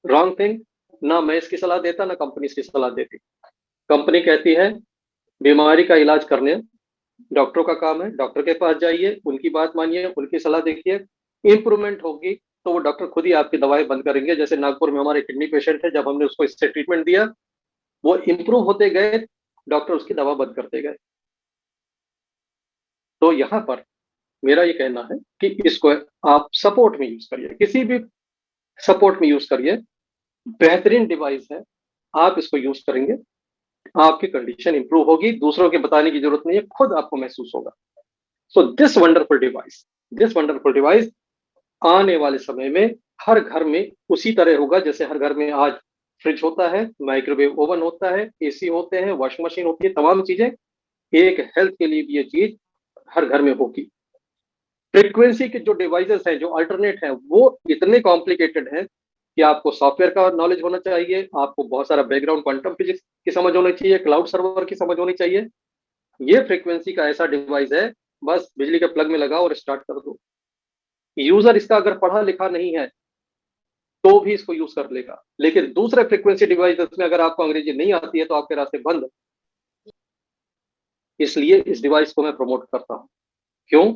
wrong thing. ना मैं इसकी सलाह देता, ना कंपनी इसकी सलाह देती। कंपनी कहती है बीमारी का इलाज करने डॉक्टरों का काम है, डॉक्टर के पास जाइए, उनकी बात मानिए, उनकी सलाह देखिए। इंप्रूवमेंट होगी तो वो डॉक्टर खुद ही आपकी दवाएं बंद करेंगे। जैसे नागपुर में हमारे किडनी पेशेंट है, जब हमने उसको इससे ट्रीटमेंट दिया, वो इंप्रूव होते गए, डॉक्टर उसकी दवा बंद करते गए। तो यहाँ पर मेरा ये कहना है कि इसको आप सपोर्ट में यूज करिए, किसी भी सपोर्ट में यूज करिए। बेहतरीन डिवाइस है, आप इसको यूज करेंगे, आपकी कंडीशन इंप्रूव होगी, दूसरों के बताने की जरूरत नहीं है, खुद आपको महसूस होगा। सो दिस वंडरफुल डिवाइस आने वाले समय में हर घर में उसी तरह होगा जैसे हर घर में आज फ्रिज होता है, माइक्रोवेव ओवन होता है, एसी होते हैं, वॉशिंग मशीन होती है, तमाम चीजें। एक हेल्थ के लिए भी ये चीज हर घर में होगी। फ्रीक्वेंसी के जो डिवाइसेस हैं, जो अल्टरनेट हैं, वो इतने कॉम्प्लिकेटेड हैं कि आपको सॉफ्टवेयर का नॉलेज होना चाहिए, आपको बहुत सारा बैकग्राउंड क्वांटम फिजिक्स की समझ होनी चाहिए, क्लाउड सर्वर की समझ होनी चाहिए। ये फ्रीक्वेंसी का ऐसा डिवाइस है, बस बिजली के प्लग में लगाओ और स्टार्ट कर दो। यूजर इसका अगर पढ़ा लिखा नहीं है तो भी इसको यूज कर लेगा। लेकिन दूसरे फ्रीक्वेंसी डिवाइस में अगर आपको अंग्रेजी नहीं आती है तो आपके रास्ते बंद। इसलिए इस डिवाइस को मैं प्रमोट करता हूं। क्यों?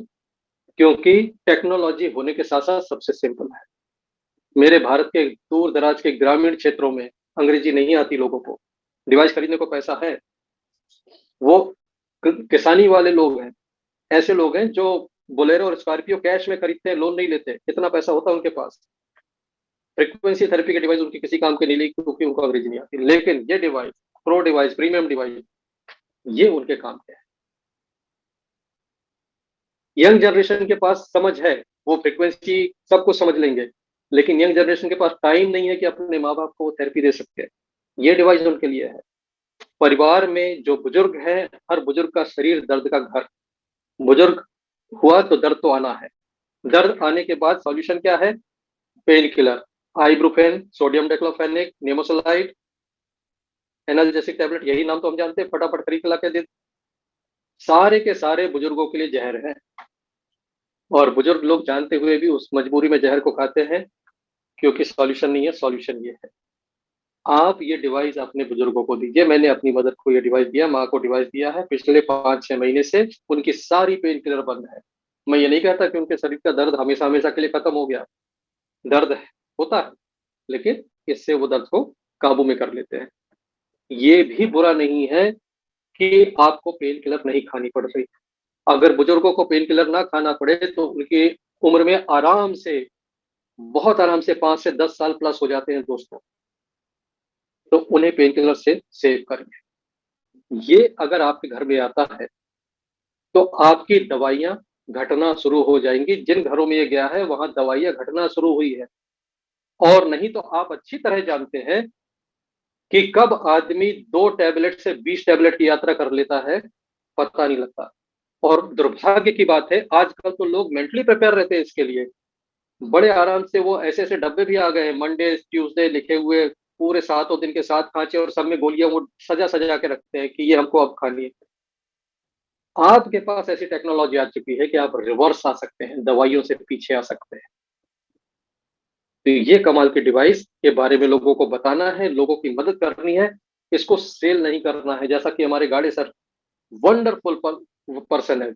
क्योंकि टेक्नोलॉजी होने के साथ साथ सबसे सिंपल है। मेरे भारत के दूर दराज के ग्रामीण क्षेत्रों में अंग्रेजी नहीं आती लोगों को, डिवाइस खरीदने को पैसा है, वो किसानी वाले लोग हैं, ऐसे लोग हैं जो बोलेरो और स्कॉर्पियो कैश में खरीदते हैं, लोन नहीं लेते, इतना पैसा होता है उनके पास। फ्रीक्वेंसी थेरेपी के डिवाइस उनकी किसी काम के नहीं ली क्योंकि उनको अंग्रेजी नहीं आती। लेकिन ये device, pro device, premium device, ये उनके काम के है। यंग जनरेशन के पास समझ है, वो फ्रीक्वेंसी सब कुछ समझ लेंगे, लेकिन यंग जनरेशन के पास टाइम नहीं है कि अपने माँ बाप को थेरेपी दे सकते हैं। ये डिवाइस उनके लिए है। परिवार में जो बुजुर्ग है, हर बुजुर्ग का शरीर दर्द का घर। बुजुर्ग हुआ तो दर्द तो आना है। दर्द आने के बाद सॉल्यूशन क्या है? Painkiller, ibuprofen, sodium diclofenac, nimesulide, analgesic tablet, यही नाम तो हम जानते हैं, फटाफट खरीद ला के दे। सारे के सारे बुजुर्गों के लिए जहर है, और बुजुर्ग लोग जानते हुए भी उस मजबूरी में जहर को खाते हैं क्योंकि सॉल्यूशन नहीं है। सॉल्यूशन ये है, आप ये डिवाइस अपने बुजुर्गों को दीजिए। मैंने अपनी मदर को ये डिवाइस दिया, माँ को डिवाइस दिया है, पिछले 5-6 महीने से उनकी सारी पेन किलर बंद है। मैं ये नहीं कहता कि उनके शरीर का दर्द हमेशा हमेशा के लिए खत्म हो गया, दर्द होता है, लेकिन इससे वो दर्द को काबू में कर लेते हैं। ये भी बुरा नहीं है कि आपको पेन किलर नहीं खानी पड़ रही। अगर बुजुर्गों को पेन किलर ना खाना पड़े तो उनकी उम्र में आराम से, बहुत आराम से 5 से 10 साल प्लस हो जाते हैं दोस्तों। तो उन्हें पेन किलर से सेव करें। ये अगर आपके घर में आता है तो आपकी दवाइयां घटना शुरू हो जाएंगी। जिन घरों में ये गया है वहां दवाइयां घटना शुरू हुई है। और नहीं तो आप अच्छी तरह जानते हैं कि कब आदमी 2 टैबलेट से 20 टैबलेट की यात्रा कर लेता है, पता नहीं लगता। और दुर्भाग्य की बात है, आजकल तो लोग मेंटली प्रिपेयर रहते हैं इसके लिए। बड़े आराम से वो ऐसे ऐसे डब्बे भी आ गए हैं, मंडे ट्यूसडे लिखे हुए, पूरे 7 दिन के 7 खांचे, और सब में गोलियां वो सजा सजा के रखते हैं कि ये हमको अब खानी है। आपके पास ऐसी टेक्नोलॉजी आ चुकी है कि आप रिवर्स आ सकते हैं, दवाइयों से पीछे आ सकते हैं। तो ये कमाल के डिवाइस के बारे में लोगों को बताना है, लोगों की मदद करनी है, इसको सेल नहीं करना है। जैसा कि हमारे गाड़ी सर वंडरफुल पर्सन है,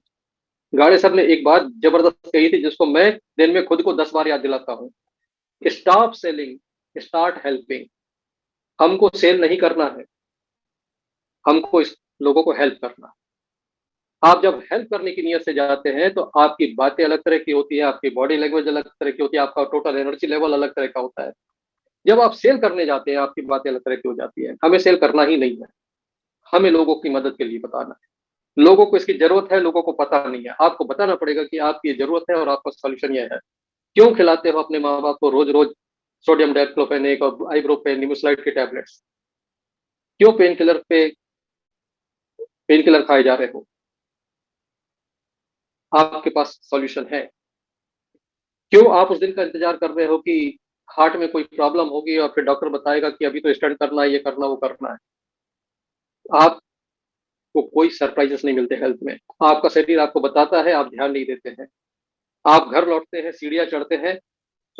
गाड़े साहब ने एक बात जबरदस्त कही थी जिसको मैं दिन में खुद को 10 बार याद दिलाता हूँ। Stop selling, start helping. हमको सेल नहीं करना है, हमको इस लोगों को हेल्प करना। आप जब हेल्प करने की नीयत से जाते हैं तो आपकी बातें अलग तरह की होती है, आपकी बॉडी लैंग्वेज अलग तरह की होती है, आपका टोटल एनर्जी लेवल अलग तरह का होता है। जब आप सेल करने जाते हैं आपकी बातें अलग तरह की हो जाती है। हमें सेल करना ही नहीं है, हमें लोगों की मदद के लिए बताना है। लोगों को इसकी जरूरत है, लोगों को पता नहीं है, आपको बताना पड़ेगा कि आपकी ये जरूरत है और आपका सॉल्यूशन ये है। क्यों खिलाते हो अपने माँ बाप को रोज रोज सोडियम डाइक्लोफेनेक और आइब्रोपेन निमेसुलाइड के टैबलेट्स? क्यों पेन किलर खाए जा रहे हो? आपके पास सॉल्यूशन है। क्यों आप उस दिन का इंतजार कर रहे हो कि हार्ट में कोई प्रॉब्लम होगी और फिर डॉक्टर बताएगा कि अभी तो स्टंट करना है, ये करना वो करना है? आपको कोई सरप्राइजेस नहीं मिलते हेल्थ में। आपका शरीर आपको बताता है, आप ध्यान नहीं देते हैं। आप घर लौटते हैं, सीढ़ियां चढ़ते हैं,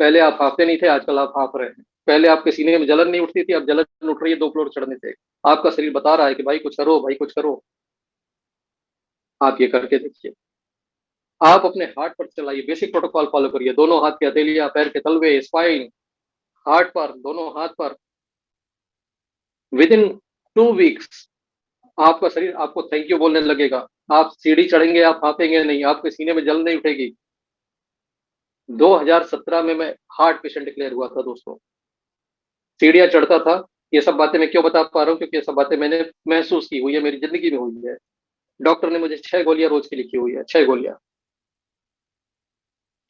पहले आप हाफते नहीं थे, आजकल आप हाफ रहे हैं। पहले आपके सीने में जलन नहीं उठती थी, अब जलन उठ रही है 2 फ्लोर चढ़ने से। आपका शरीर बता रहा है कि भाई कुछ करो, भाई कुछ करो। आप ये करके देखिए। आप अपने हार्ट पर चलाइए, बेसिक प्रोटोकॉल फॉलो करिए। दोनों हाथ की हथेलियां, पैर के तलवे, स्पाइन, हार्ट पर, दोनों हाथ पर। विद इन 2 वीक्स आपका शरीर आपको थैंक यू बोलने लगेगा। आप सीढ़ी चढ़ेंगे, आप हाफेंगे नहीं, आपके सीने में जलन नहीं उठेगी। 2017 में मैं हार्ट पेशेंट डिक्लेयर हुआ था दोस्तों। सीढ़ियां चढ़ता था। ये सब बातें मैं क्यों बता पा रहा हूँ? क्योंकि ये सब बातें मैंने महसूस की हुई है, मेरी जिंदगी में हुई है। डॉक्टर ने मुझे 6 गोलियां रोज की लिखी हुई है, 6 गोलियां।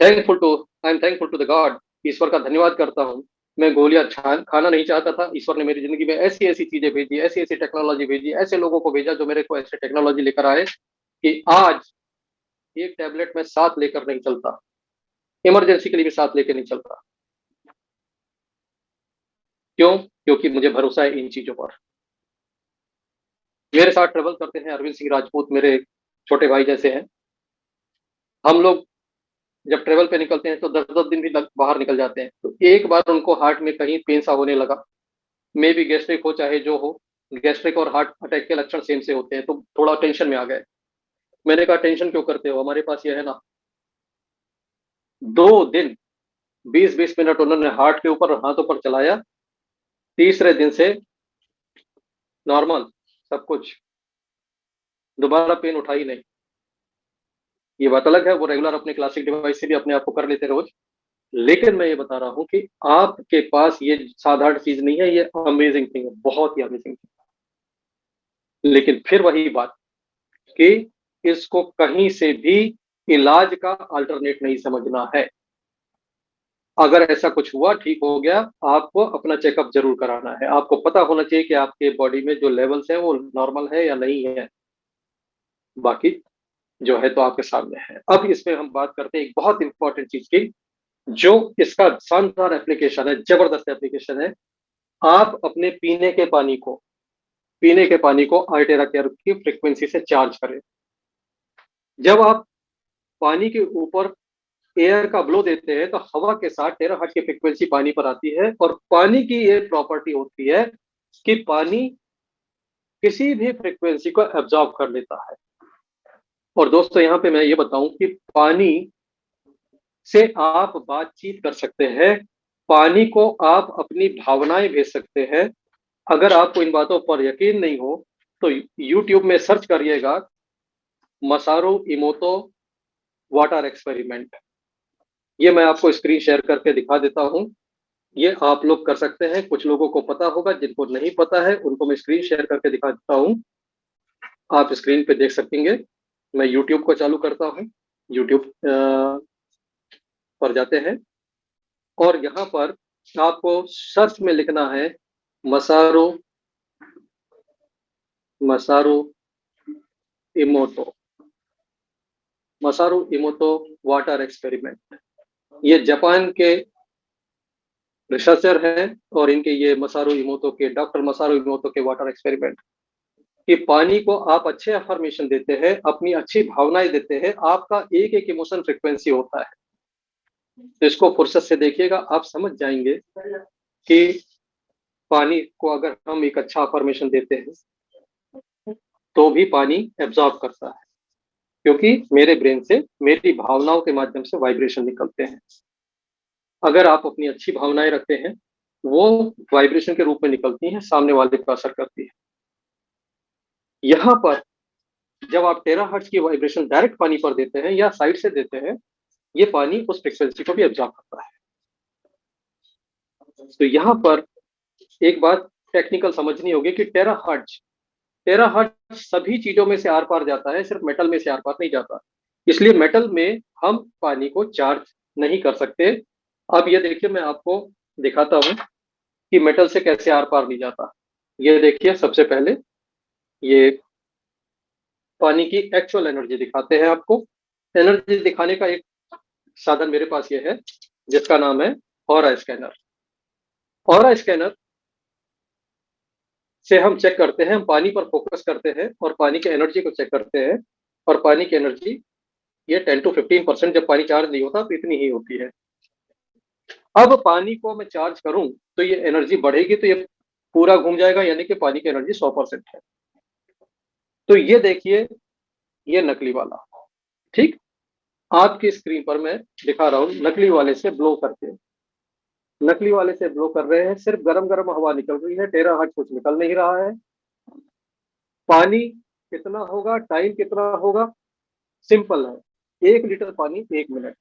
Thankful to I am thankful to the God. ईश्वर का धन्यवाद करता हूँ। मैं गोलियां खाना नहीं चाहता था। ईश्वर ने मेरी जिंदगी में ऐसी ऐसी चीजें भेजी, ऐसी ऐसी टेक्नोलॉजी भेजी, ऐसे लोगों को भेजा जो मेरे को ऐसे टेक्नोलॉजी लेकर आए कि आज एक टैबलेट मैं साथ लेकर नहीं चलता, इमरजेंसी के लिए भी साथ लेकर नहीं चलता। क्यों? क्योंकि मुझे भरोसा है इन चीजों पर। मेरे साथ ट्रेवल करते हैं अरविंद सिंह राजपूत, मेरे छोटे भाई जैसे हैं। हम लोग जब ट्रेवल पे निकलते हैं तो 10-10 दिन भी बाहर निकल जाते हैं। तो एक बार उनको हार्ट में कहीं पेन सा होने लगा, मे भी गैस्ट्रिक हो चाहे जो हो। गैस्ट्रिक और हार्ट अटैक के लक्षण सेम से होते हैं, तो थोड़ा टेंशन में आ गए। मैंने कहा टेंशन क्यों करते हो, हमारे पास ये है ना। 2 दिन 20-20 मिनट उन्होंने हार्ट के ऊपर और हाथों पर चलाया। तीसरे दिन से नॉर्मल सब कुछ, दोबारा पेन उठा ही नहीं। ये बात अलग है, वो रेगुलर अपने क्लासिक डिवाइस से भी अपने आप को कर लेते रोज। लेकिन मैं ये बता रहा हूँ कि आपके पास ये साधारण चीज नहीं है, ये अमेजिंग थिंग है, बहुत ही अमेजिंग थिंग। लेकिन फिर वही बात कि इसको कहीं से भी इलाज का अल्टरनेट नहीं समझना है। अगर ऐसा कुछ हुआ, ठीक हो गया, आपको अपना चेकअप जरूर कराना है। आपको पता होना चाहिए कि आपके बॉडी में जो लेवल्स हैं वो नॉर्मल है या नहीं है। बाकी जो है तो आपके सामने है। अब इसमें हम बात करते हैं एक बहुत इंपॉर्टेंट चीज की, जो इसका शानदार एप्लीकेशन है, जबरदस्त एप्लीकेशन है। आप अपने पीने के पानी को आल्टेरा केयर की फ्रीक्वेंसी से चार्ज करें। जब आप पानी के ऊपर एयर का ब्लो देते हैं तो हवा के साथ टेराहर्ट्ज की फ्रीक्वेंसी पानी पर आती है। और पानी की ये प्रॉपर्टी होती है कि पानी किसी भी फ्रीक्वेंसी को एब्जॉर्ब कर लेता है। और दोस्तों यहाँ पे मैं ये बताऊं कि पानी से आप बातचीत कर सकते हैं, पानी को आप अपनी भावनाएं भेज सकते हैं। अगर आपको इन बातों पर यकीन नहीं हो तो YouTube में सर्च करिएगा मसारू इमोतो वाटर एक्सपेरिमेंट। ये मैं आपको स्क्रीन शेयर करके दिखा देता हूं। ये आप लोग कर सकते हैं, कुछ लोगों को पता होगा, जिनको नहीं पता है उनको मैं स्क्रीन शेयर करके दिखा देता हूं। आप स्क्रीन पे देख सकेंगे। मैं YouTube को चालू करता हूं। YouTube पर जाते हैं और यहाँ पर आपको सर्च में लिखना है मसारू मसारू इमोतो मसारू इमोतो वाटर एक्सपेरिमेंट। ये जापान के रिसर्चर हैं और इनके ये मसारू इमोतो के डॉक्टर मसारू इमोतो के वाटर एक्सपेरिमेंट कि पानी को आप अच्छे अफर्मेशन देते हैं, अपनी अच्छी भावनाएं देते हैं, आपका एक एक इमोशन फ्रिक्वेंसी होता है। तो इसको फुर्सत से देखिएगा, आप समझ जाएंगे कि पानी को अगर हम एक अच्छा अफर्मेशन देते हैं तो भी पानी एब्जॉर्ब करता है। क्योंकि मेरे ब्रेन से मेरी भावनाओं के माध्यम से वाइब्रेशन निकलते हैं। अगर आप अपनी अच्छी भावनाएं रखते हैं, वो वाइब्रेशन के रूप में निकलती हैं, सामने वाले पर असर करती है। यहाँ पर जब आप टेराहर्ट्ज की वाइब्रेशन डायरेक्ट पानी पर देते हैं या साइड से देते हैं, ये पानी उस फ्रिक्वेंसी को भी एब्जॉर्ब करता है। तो यहाँ पर एक बात टेक्निकल समझनी होगी कि टेराहर्ट्ज सभी चीजों में से आर पार जाता है, सिर्फ मेटल में से आर पार नहीं जाता। इसलिए मेटल में हम पानी को चार्ज नहीं कर सकते। अब ये देखिए, मैं आपको दिखाता हूं कि मेटल से कैसे आर पार नहीं जाता। ये देखिए, सबसे पहले ये पानी की एक्चुअल एनर्जी दिखाते हैं आपको। एनर्जी दिखाने का एक साधन मेरे पास ये है, जिसका नाम है ऑरा स्कैनर। ऑरा स्कैनर से हम चेक करते हैं, हम पानी पर फोकस करते हैं और पानी की एनर्जी को चेक करते हैं। और पानी की एनर्जी ये 10 to 15%, जब पानी चार्ज नहीं होता तो इतनी ही होती है। अब पानी को मैं चार्ज करूं तो ये एनर्जी बढ़ेगी, तो ये पूरा घूम जाएगा, यानी कि पानी की एनर्जी 100% है। तो ये देखिए, ये नकली वाला, ठीक, आपकी स्क्रीन पर मैं दिखा रहा हूं नकली वाले से ब्लो करके। नकली वाले से ब्लो कर रहे हैं, सिर्फ गरम गरम हवा निकल रही है, टेराहर्ट्ज कुछ निकल नहीं रहा है। पानी कितना होगा, टाइम कितना होगा, सिंपल है, 1 लीटर पानी 1 मिनट।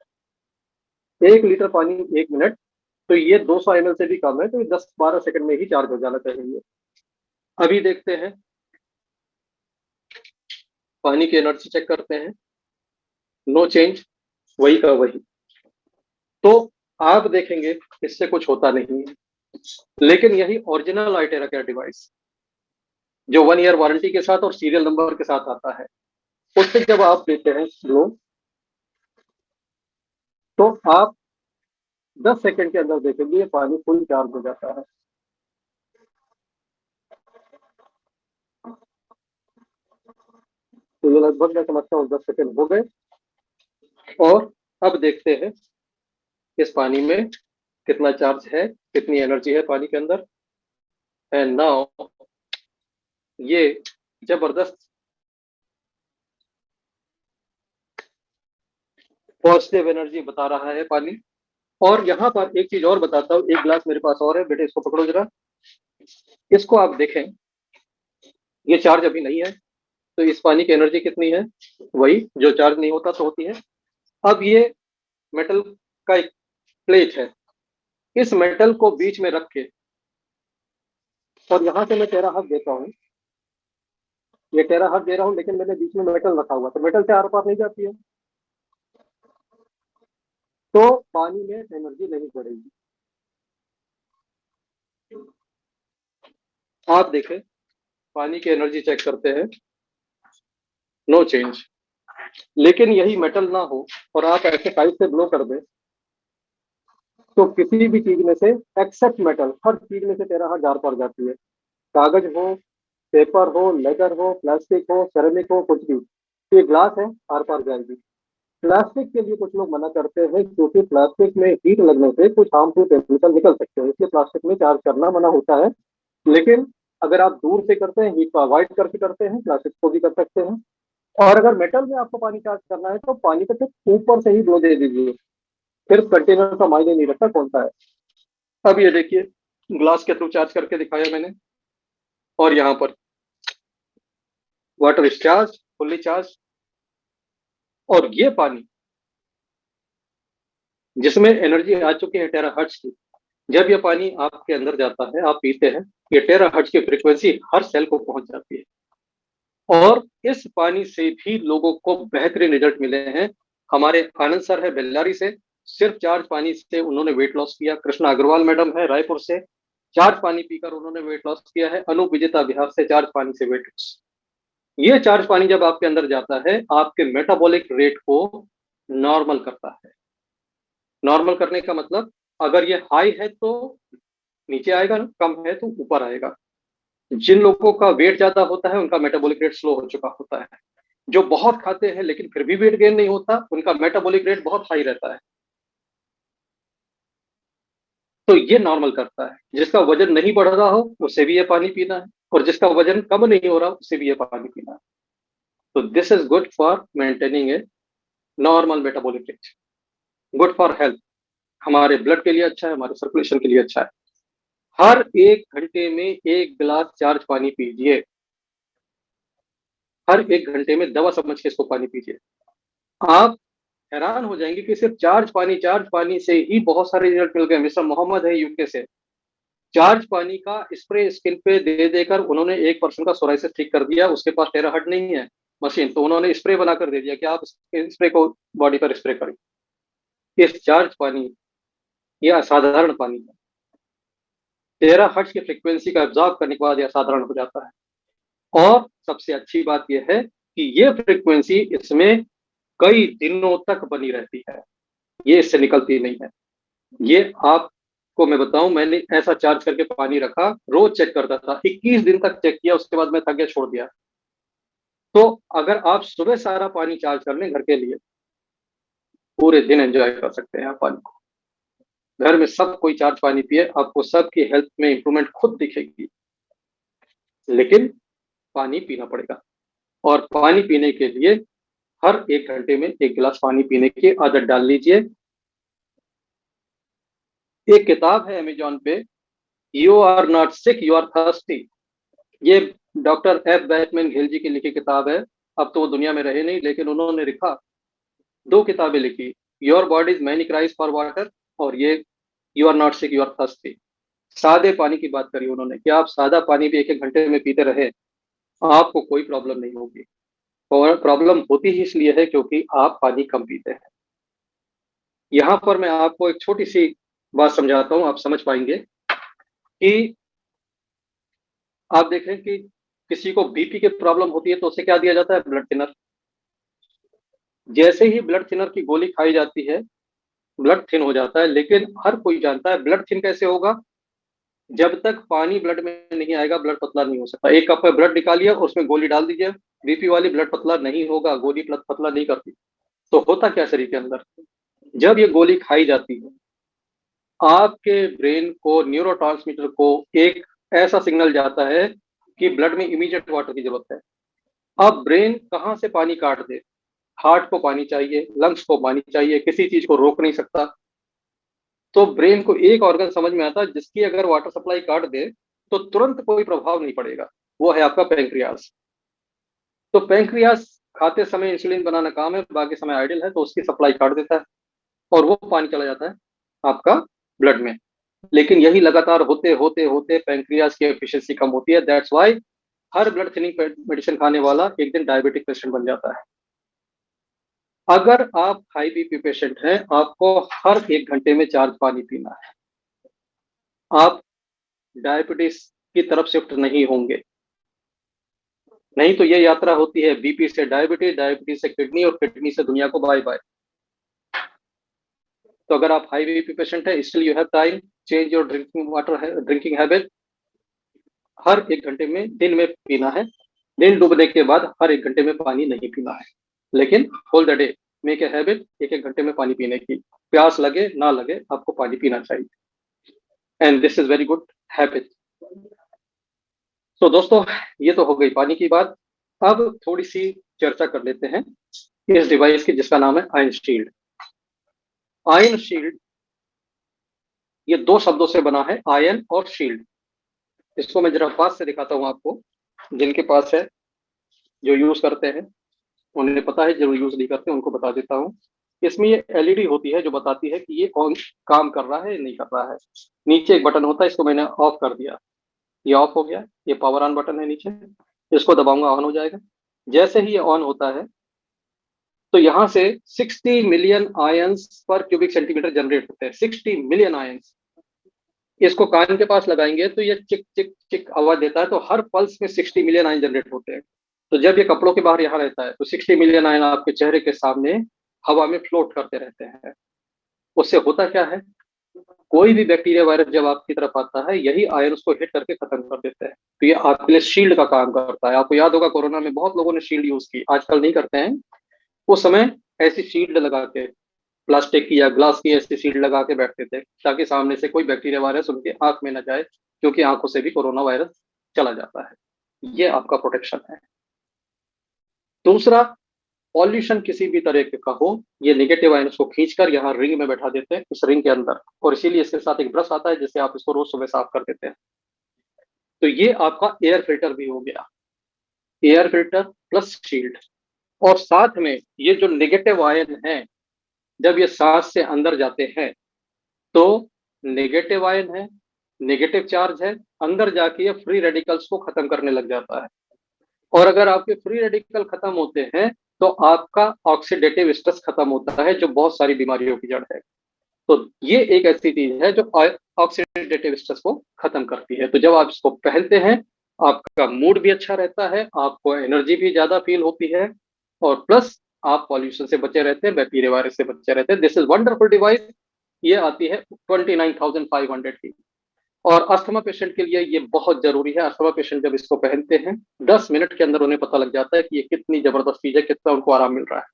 1 लीटर पानी 1 मिनट, तो ये 200 ml से भी कम है, तो ये 10-12 सेकंड में ही चार्ज हो जाना चाहिए। अभी देखते हैं, पानी की एनर्जी चेक करते हैं, नो चेंज, वही का वही। तो आप देखेंगे इससे कुछ होता नहीं है। लेकिन यही ओरिजिनल आइटेरा केयर डिवाइस, जो 1 ईयर वारंटी के साथ और सीरियल नंबर के साथ आता है, उससे जब आप देते हैं ग्लो, तो आप 10 सेकंड के अंदर देखेंगे ये पानी फुल चार्ज हो जाता है। तो ये लगभग मैं समझता हूँ 10 सेकंड हो गए। और अब देखते हैं इस पानी में कितना चार्ज है, कितनी एनर्जी है पानी के अंदर। एंड नाउ ये जबरदस्त पॉजिटिव एनर्जी बता रहा है पानी। और यहाँ पर एक चीज और बताता हूँ, एक ग्लास मेरे पास और है, बेटे इसको पकड़ो जरा, इसको आप देखें, ये चार्ज अभी नहीं है, तो इस पानी की एनर्जी कितनी है, वही जो चार्ज नहीं होता तो होती है। अब ये मेटल का एक प्लेट है, इस मेटल को बीच में रख के, और यहां से मैं टेराहर्ट्ज देता हूँ, ये टेराहर्ट्ज दे रहा हूँ, लेकिन मैंने बीच में मेटल रखा हुआ, तो मेटल से आर पार नहीं जाती है, तो पानी में एनर्जी नहीं बढ़ेगी। आप देखें, पानी की एनर्जी चेक करते हैं, नो चेंज। लेकिन यही मेटल ना हो और आप ऐसे साइड से ब्लो कर दें, तो किसी भी चीज में से, एक्सेप्ट मेटल, हर चीज में से टेराहर्ट्ज आर पार जाती है। कागज हो, पेपर हो, लेदर हो, प्लास्टिक हो, सेरेमिक हो, कुछ भी, ये ग्लास है, आर पार जाएगी। प्लास्टिक के लिए कुछ लोग मना करते हैं, क्योंकि प्लास्टिक में हीट लगने से कुछ हार्मफुल केमिकल निकल सकते हैं, इसलिए प्लास्टिक में चार्ज करना मना होता है। लेकिन अगर आप दूर से करते हैं, हीट को अवॉइड करके करते हैं, प्लास्टिक को भी कर सकते हैं। और अगर मेटल में आपको पानी चार्ज करना है, तो पानी को सिर्फ ऊपर से ही ब्लो दे दीजिए, फिर कंटेनर का मायने नहीं रखता कौन सा है। अब ये देखिए, ग्लास के थ्रू चार्ज करके दिखाया मैंने, और यहाँ पर water is charge, fully charge. और ये पानी जिसमें एनर्जी आ चुकी है टेराहर्ट्ज की, जब ये पानी आपके अंदर जाता है, आप पीते हैं, ये टेराहर्ट्ज की फ्रीक्वेंसी हर सेल को पहुंच जाती है। और इस पानी से भी लोगों को बेहतरीन रिजल्ट मिले हैं। हमारे आनंद सर है बेल्लारी से, सिर्फ चार्ज पानी से उन्होंने वेट लॉस किया। कृष्णा अग्रवाल मैडम है रायपुर से, चार्ज पानी पीकर उन्होंने वेट लॉस किया है। अनूप विजेता बिहार से, चार्ज पानी से वेट लॉस। ये चार्ज पानी जब आपके अंदर जाता है, आपके मेटाबॉलिक रेट को नॉर्मल करता है। नॉर्मल करने का मतलब, अगर ये हाई है तो नीचे आएगा, कम है तो ऊपर आएगा। जिन लोगों का वेट ज्यादा होता है, उनका मेटाबॉलिक रेट स्लो हो चुका होता है। जो बहुत खाते हैं लेकिन फिर भी वेट गेन नहीं होता, उनका मेटाबॉलिक रेट बहुत हाई रहता है। तो ये नॉर्मल करता है। जिसका वजन नहीं बढ़ रहा हो, उससे भी ये पानी पीना है, और जिसका वजन कम नहीं हो रहा, उससे भी ये पानी पीना है। तो this is good for maintaining a normal metabolic rate, good for health, हमारे ब्लड के लिए अच्छा है, हमारे सर्कुलेशन के लिए अच्छा है। हर 1 घंटे में 1 गिलास चार्ज पानी पीजिए, हर 1 घंटे में दवा समझ के इसको पानी पीजिए। आप हैरान हो जाएंगे कि सिर्फ चार्ज पानी से ही बहुत सारे रिजल्ट मिल गए। मिस्टर मोहम्मद है यूके से, चार्ज पानी का स्प्रे स्किन पे दे देकर उन्होंने 1% का सोराइसिस ठीक कर दिया। उसके पास टेराहर्ट नहीं है मशीन, तो उन्होंने स्प्रे बनाकर दे दिया कि आप स्प्रे को बॉडी पर स्प्रे करें। इस चार्ज पानी या असाधारण पानी है, टेराहर्ट्ज की फ्रिक्वेंसी का एब्जॉर्ब करने के बाद यह असाधारण हो जाता है। और सबसे अच्छी बात यह है कि ये फ्रिक्वेंसी इसमें कई दिनों तक बनी रहती है, ये इससे निकलती नहीं है। ये आपको मैं बताऊं, मैंने ऐसा चार्ज करके पानी रखा, रोज चेक करता था, 21 दिन तक चेक किया, उसके बाद मैं थक गया, छोड़ दिया। तो अगर आप सुबह सारा पानी चार्ज कर लें घर के लिए, पूरे दिन एंजॉय कर सकते हैं आप पानी को। घर में सब कोई चार्ज पानी पिए, आपको सबकी हेल्थ में इंप्रूवमेंट खुद दिखेगी। लेकिन पानी पीना पड़ेगा, और पानी पीने के लिए हर 1 घंटे में 1 गिलास पानी पीने की आदत डाल लीजिए। एक किताब है अमेजोन पे, you are not sick you are thirsty. ये doctor F Batmanghelidj ji की लिखी किताब है। अब तो वो दुनिया में रहे नहीं, लेकिन उन्होंने लिखा, 2 किताबें लिखी, your body's many cries for water, और ये you are not sick you are thirsty. सादे पानी की बात करी उन्होंने कि आप सादा पानी भी 1 1 घंटे में पीते रहे, आपको कोई प्रॉब्लम नहीं होगी। और प्रॉब्लम होती ही इसलिए है क्योंकि आप पानी कम पीते हैं। यहाँ पर मैं आपको एक छोटी सी बात समझाता हूँ, आप समझ पाएंगे कि आप देखें कि किसी को बीपी की प्रॉब्लम होती है तो उसे क्या दिया जाता है? Blood thinner. जैसे ही ब्लड थिनर की गोली खाई जाती है, ब्लड थिन हो जाता है। लेकिन हर कोई जानता है ब्लड थिन कैसे होगा? जब तक पानी ब्लड में नहीं आएगा, ब्लड पतला नहीं हो सकता। 1 कप में ब्लड निकालिए और उसमें गोली डाल दीजिए, बीपी वाली ब्लड पतला नहीं होगा, गोली ब्लड पतला नहीं करती। तो होता क्या शरीर के अंदर? जब ये गोली खाई जाती है, आपके ब्रेन को, न्यूरोट्रांसमीटर को एक ऐसा सिग्नल जाता है कि ब्लड में इमीडिएट वाटर की जरूरत है। अब ब्रेन कहाँ से पानी काट दे? हार्ट को पानी चाहिए, लंग्स को पानी चाहिए, किसी चीज को रोक नहीं सकता। तो ब्रेन को एक ऑर्गन समझ में आता है जिसकी अगर वाटर सप्लाई काट दे तो तुरंत कोई प्रभाव नहीं पड़ेगा, वो है आपका पैंक्रियास। तो पैंक्रियास खाते समय इंसुलिन बनाना काम है, बाकी समय आइडल है, तो उसकी सप्लाई काट देता है और वो पानी चला जाता है आपका ब्लड में। लेकिन यही लगातार होते होते होते पैंक्रियास की एफिशिएंसी कम होती है। That's why her blood thinning medicine खाने वाला एक दिन डायबिटिक पेशेंट बन जाता है। अगर आप हाई बीपी पेशेंट हैं, आपको हर 1 घंटे में चार्ज पानी पीना है। आप डायबिटीज की तरफ शिफ्ट नहीं होंगे, नहीं तो ये यात्रा होती है बीपी से डायबिटीज, डायबिटीज से किडनी, और किडनी से दुनिया को बाय बाय। तो अगर आप हाई बीपी पेशेंट है, still you have time, change your drinking habit. हर 1 घंटे में दिन में पीना है, दिन डूबने के बाद हर 1 घंटे में पानी नहीं पीना है। लेकिन whole the day make a habit 1 1 घंटे में पानी पीने की। प्यास लगे ना लगे, आपको पानी पीना चाहिए, and this is very good habit. तो दोस्तों, ये तो हो गई पानी की बात। अब थोड़ी सी चर्चा कर लेते हैं इस डिवाइस की जिसका नाम है आयन शील्ड। आयन शील्ड ये 2 शब्दों से बना है, आयन और शील्ड। इसको मैं जरा पास से दिखाता हूं आपको, जिनके पास है, जो यूज करते हैं उन्हें पता है, जो यूज नहीं करते उनको बता देता हूँ। इसमें ये एलईडी होती है जो बताती है कि ये ऑन काम कर रहा है या नहीं कर रहा है। नीचे एक बटन होता है, इसको मैंने ऑफ कर दिया, ये ऑफ हो गया। ये पावर ऑन बटन है नीचे, इसको दबाऊंगा ऑन हो जाएगा। जैसे ही ये ऑन होता है तो यहाँ से 60 मिलियन आयंस पर क्यूबिक सेंटीमीटर जनरेट होते हैं। 60 मिलियन आयंस। इसको कान के पास लगाएंगे तो ये चिक चिक चिक आवाज देता है, तो हर पल्स में 60 मिलियन आयन जनरेट होते हैं। तो जब ये कपड़ों के बाहर यहाँ रहता है तो 60 मिलियन आयन आपके चेहरे के सामने हवा में फ्लोट करते रहते हैं। उससे होता क्या है? कोई भी बैक्टीरिया वायरस जब आपकी तरफ आता है, यही आयन उसको हिट करके खत्म कर देते हैं। तो ये आपके लिए शील्ड का काम करता है। आपको याद होगा कोरोना में बहुत लोगों ने शील्ड यूज की, आजकल नहीं करते हैं। उस समय ऐसी शील्ड लगा के, प्लास्टिक की या ग्लास की ऐसी शील्ड लगा के बैठते थे ताकि सामने से कोई बैक्टीरिया वायरस उनके आंख में न जाए, क्योंकि आंखों से भी कोरोना वायरस चला जाता है। ये आपका प्रोटेक्शन है। दूसरा, पॉल्यूशन किसी भी तरह का हो, ये नेगेटिव आयन्स को खींचकर यहाँ रिंग में बैठा देते हैं, इस रिंग के अंदर, और इसीलिए इसके साथ एक ब्रश आता है जिससे आप इसको रोज सुबह साफ कर देते हैं। तो ये आपका एयर फिल्टर भी हो गया, एयर फिल्टर प्लस शील्ड। और साथ में ये जो नेगेटिव आयन है, जब ये सांस से अंदर जाते हैं तो नेगेटिव आयन है, नेगेटिव चार्ज है, अंदर जाके ये फ्री रेडिकल्स को खत्म करने लग जाता है। और अगर आपके फ्री रेडिकल खत्म होते हैं तो आपका ऑक्सीडेटिव स्ट्रेस खत्म होता है, जो बहुत सारी बीमारियों की जड़ है। तो ये एक ऐसी चीज है जो ऑक्सीडेटिव स्ट्रेस को खत्म करती है। तो जब आप इसको पहनते हैं, आपका मूड भी अच्छा रहता है, आपको एनर्जी भी ज्यादा फील होती है, और प्लस आप पॉल्यूशन से बचे रहते हैं, बैक्टीरिया वायरस से बचे रहते हैं। This is wonderful device. ये आती है 29,500 की। और अस्थमा पेशेंट के लिए ये बहुत जरूरी है। अस्थमा पेशेंट जब इसको पहनते हैं, 10 मिनट के अंदर उन्हें पता लग जाता है कि ये कितनी जबरदस्त चीज है, कितना उनको आराम मिल रहा है।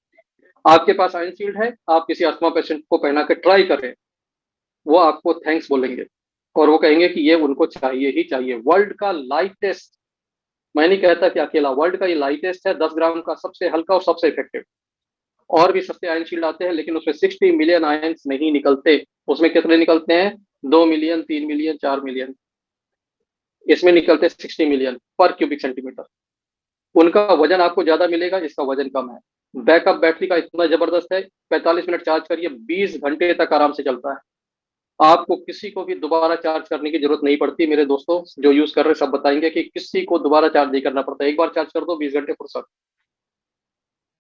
आपके पास आयन शील्ड है, आप किसी अस्थमा पेशेंट को पहना के ट्राई करें, वो आपको थैंक्स बोलेंगे और वो कहेंगे कि ये उनको चाहिए ही चाहिए। वर्ल्ड का लाइटेस्ट, मैं नहीं कहता कि अकेला, वर्ल्ड का ये लाइटेस्ट है, 10 ग्राम का, सबसे हल्का और सबसे इफेक्टिव। और भी सस्ते आयन शील्ड आते हैं, लेकिन उसमें 60 मिलियन आयन्स नहीं निकलते। उसमें कितने निकलते हैं? 2 मिलियन, 3 मिलियन, 4 मिलियन। इसमें निकलते 60 मिलियन पर क्यूबिक सेंटीमीटर। उनका वजन आपको ज्यादा मिलेगा, इसका वजन कम है। बैकअप बैटरी का इतना जबरदस्त है, 45 मिनट चार्ज करिए, 20 घंटे तक आराम से चलता है। आपको किसी को भी दोबारा चार्ज करने की जरूरत नहीं पड़ती। मेरे दोस्तों जो यूज कर रहे हैं सब बताएंगे कि किसी को दोबारा चार्ज नहीं करना पड़ता, एक बार चार्ज कर दो, 20 घंटे फुर्सत।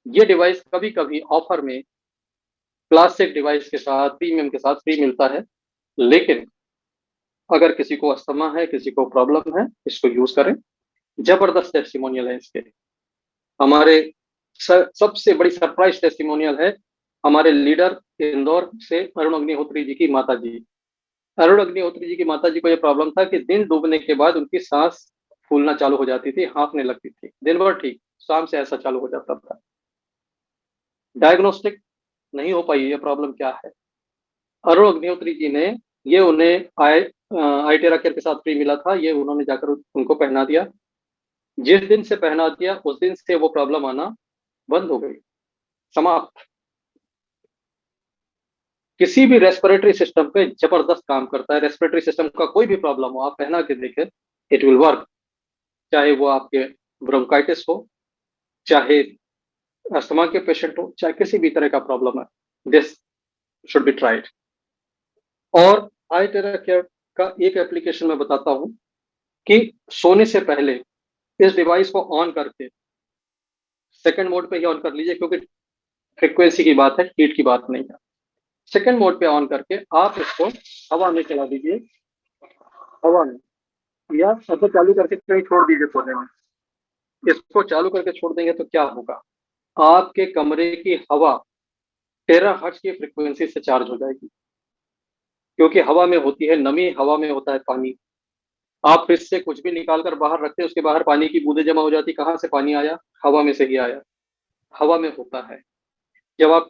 ये डिवाइस कभी कभी ऑफर में प्लास्टिक डिवाइस के साथ, प्रीमियम के साथ फ्री मिलता है, लेकिन अगर किसी को अस्थमा है, किसी को प्रॉब्लम है, इसको यूज करें। जबरदस्त टेस्टिमोनियल है इसके। हमारे सबसे बड़ी सरप्राइज टेस्टिमोनियल है हमारे लीडर इंदौर से अरुण अग्निहोत्री जी की माता जी। अरुण अग्निहोत्री जी की माता जी को यह प्रॉब्लम था कि दिन डूबने के बाद उनकी सांस फूलना चालू हो जाती थी, हाँफने लगती थी। दिन भर ठीक, शाम से ऐसा चालू हो जाता था। डायग्नोस्टिक नहीं हो पाई ये प्रॉब्लम क्या है। अरुण अग्निहोत्री जी ने ये उन्हें आईटेरा केयर के साथ फ्री मिला था, ये उन्होंने जाकर उनको पहना दिया। जिस दिन से पहना दिया उस दिन से वो प्रॉब्लम आना बंद हो गई, समाप्त। किसी भी रेस्पिरेटरी सिस्टम पे जबरदस्त काम करता है। रेस्पिरेटरी सिस्टम का कोई भी प्रॉब्लम हो, आप पहना के देखें, इट विल वर्क। चाहे वो आपके ब्रोंकाइटिस हो, चाहे अस्थमा के पेशेंट हो, चाहे किसी भी तरह का प्रॉब्लम है, दिस शुड बी ट्राइड। और आई टेरा केयर का एक एप्लीकेशन मैं बताता हूं कि सोने से पहले इस डिवाइस को ऑन करके सेकंड मोड पे ही ऑन कर लीजिए, क्योंकि फ्रीक्वेंसी की बात है, हीट की बात नहीं है। सेकंड मोड पे ऑन करके आप इसको हवा में चला दीजिए, हवा में, या ऐसे चालू करके कहीं छोड़ दीजिए कोने में। इसको चालू करके छोड़ देंगे तो क्या होगा, आपके कमरे की हवा टेराहर्ट्ज की फ्रीक्वेंसी से चार्ज हो जाएगी। क्योंकि हवा में होती है नमी, हवा में होता है पानी। आप फ्रिज से कुछ भी निकाल कर बाहर रखते हैं, उसके बाहर पानी की बूंदें जमा हो जाती। कहाँ से पानी आया? हवा में से ही आया, हवा में होता है। जब आप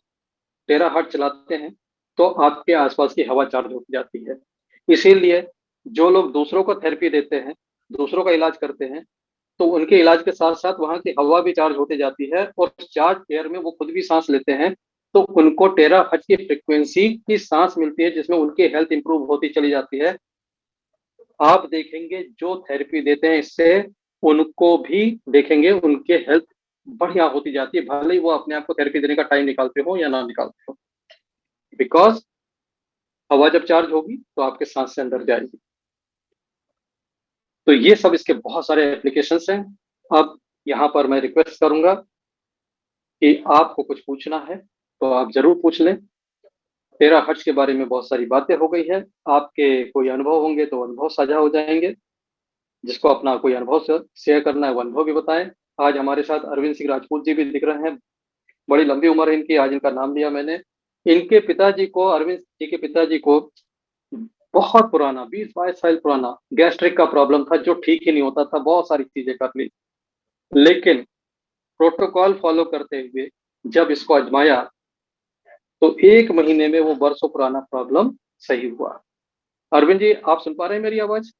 टेराहर्ट्ज चलाते हैं तो आपके आसपास की हवा चार्ज हो जाती है। इसीलिए जो लोग दूसरों को थेरेपी देते हैं, दूसरों का इलाज करते हैं, तो उनके इलाज के साथ साथ वहां की हवा भी चार्ज होती जाती है, और चार्ज एयर में वो खुद भी सांस लेते हैं, तो उनको टेराहर्ट्ज की फ्रीक्वेंसी की सांस मिलती है, जिसमें उनकी हेल्थ इंप्रूव होती चली जाती है। आप देखेंगे जो थेरेपी देते हैं इससे, उनको भी देखेंगे उनके हेल्थ बढ़िया होती जाती है, भले ही वो अपने आप को थेरेपी देने का टाइम निकालते हो या ना निकालते हो। बिकॉज हवा जब चार्ज होगी तो आपके सांस से अंदर जाएगी। तो ये सब इसके बहुत सारे एप्लीकेशंस हैं। अब यहाँ पर मैं रिक्वेस्ट करूंगा कि आपको कुछ पूछना है तो आप जरूर पूछ लें। टेराहर्ट्ज के बारे में बहुत सारी बातें हो गई है, आपके कोई अनुभव होंगे तो अनुभव साझा हो जाएंगे। जिसको अपना कोई अनुभव शेयर करना है वो अनुभव भी बताएं। आज हमारे साथ अरविंद सिंह राजपूत जी भी दिख रहे हैं, बड़ी लंबी उम्र है इनकी, आज इनका नाम लिया मैंने। इनके पिताजी को, अरविंद जी के पिताजी को बहुत पुराना, 20-22 साल पुराना गैस्ट्रिक का प्रॉब्लम था, जो ठीक ही नहीं होता था। बहुत सारी चीजें कर ली, लेकिन प्रोटोकॉल फॉलो करते हुए जब इसको आजमाया तो 1 महीने में वो बरसों पुराना प्रॉब्लम सही हुआ। अरविंद जी, आप सुन पा रहे हैं मेरी आवाज?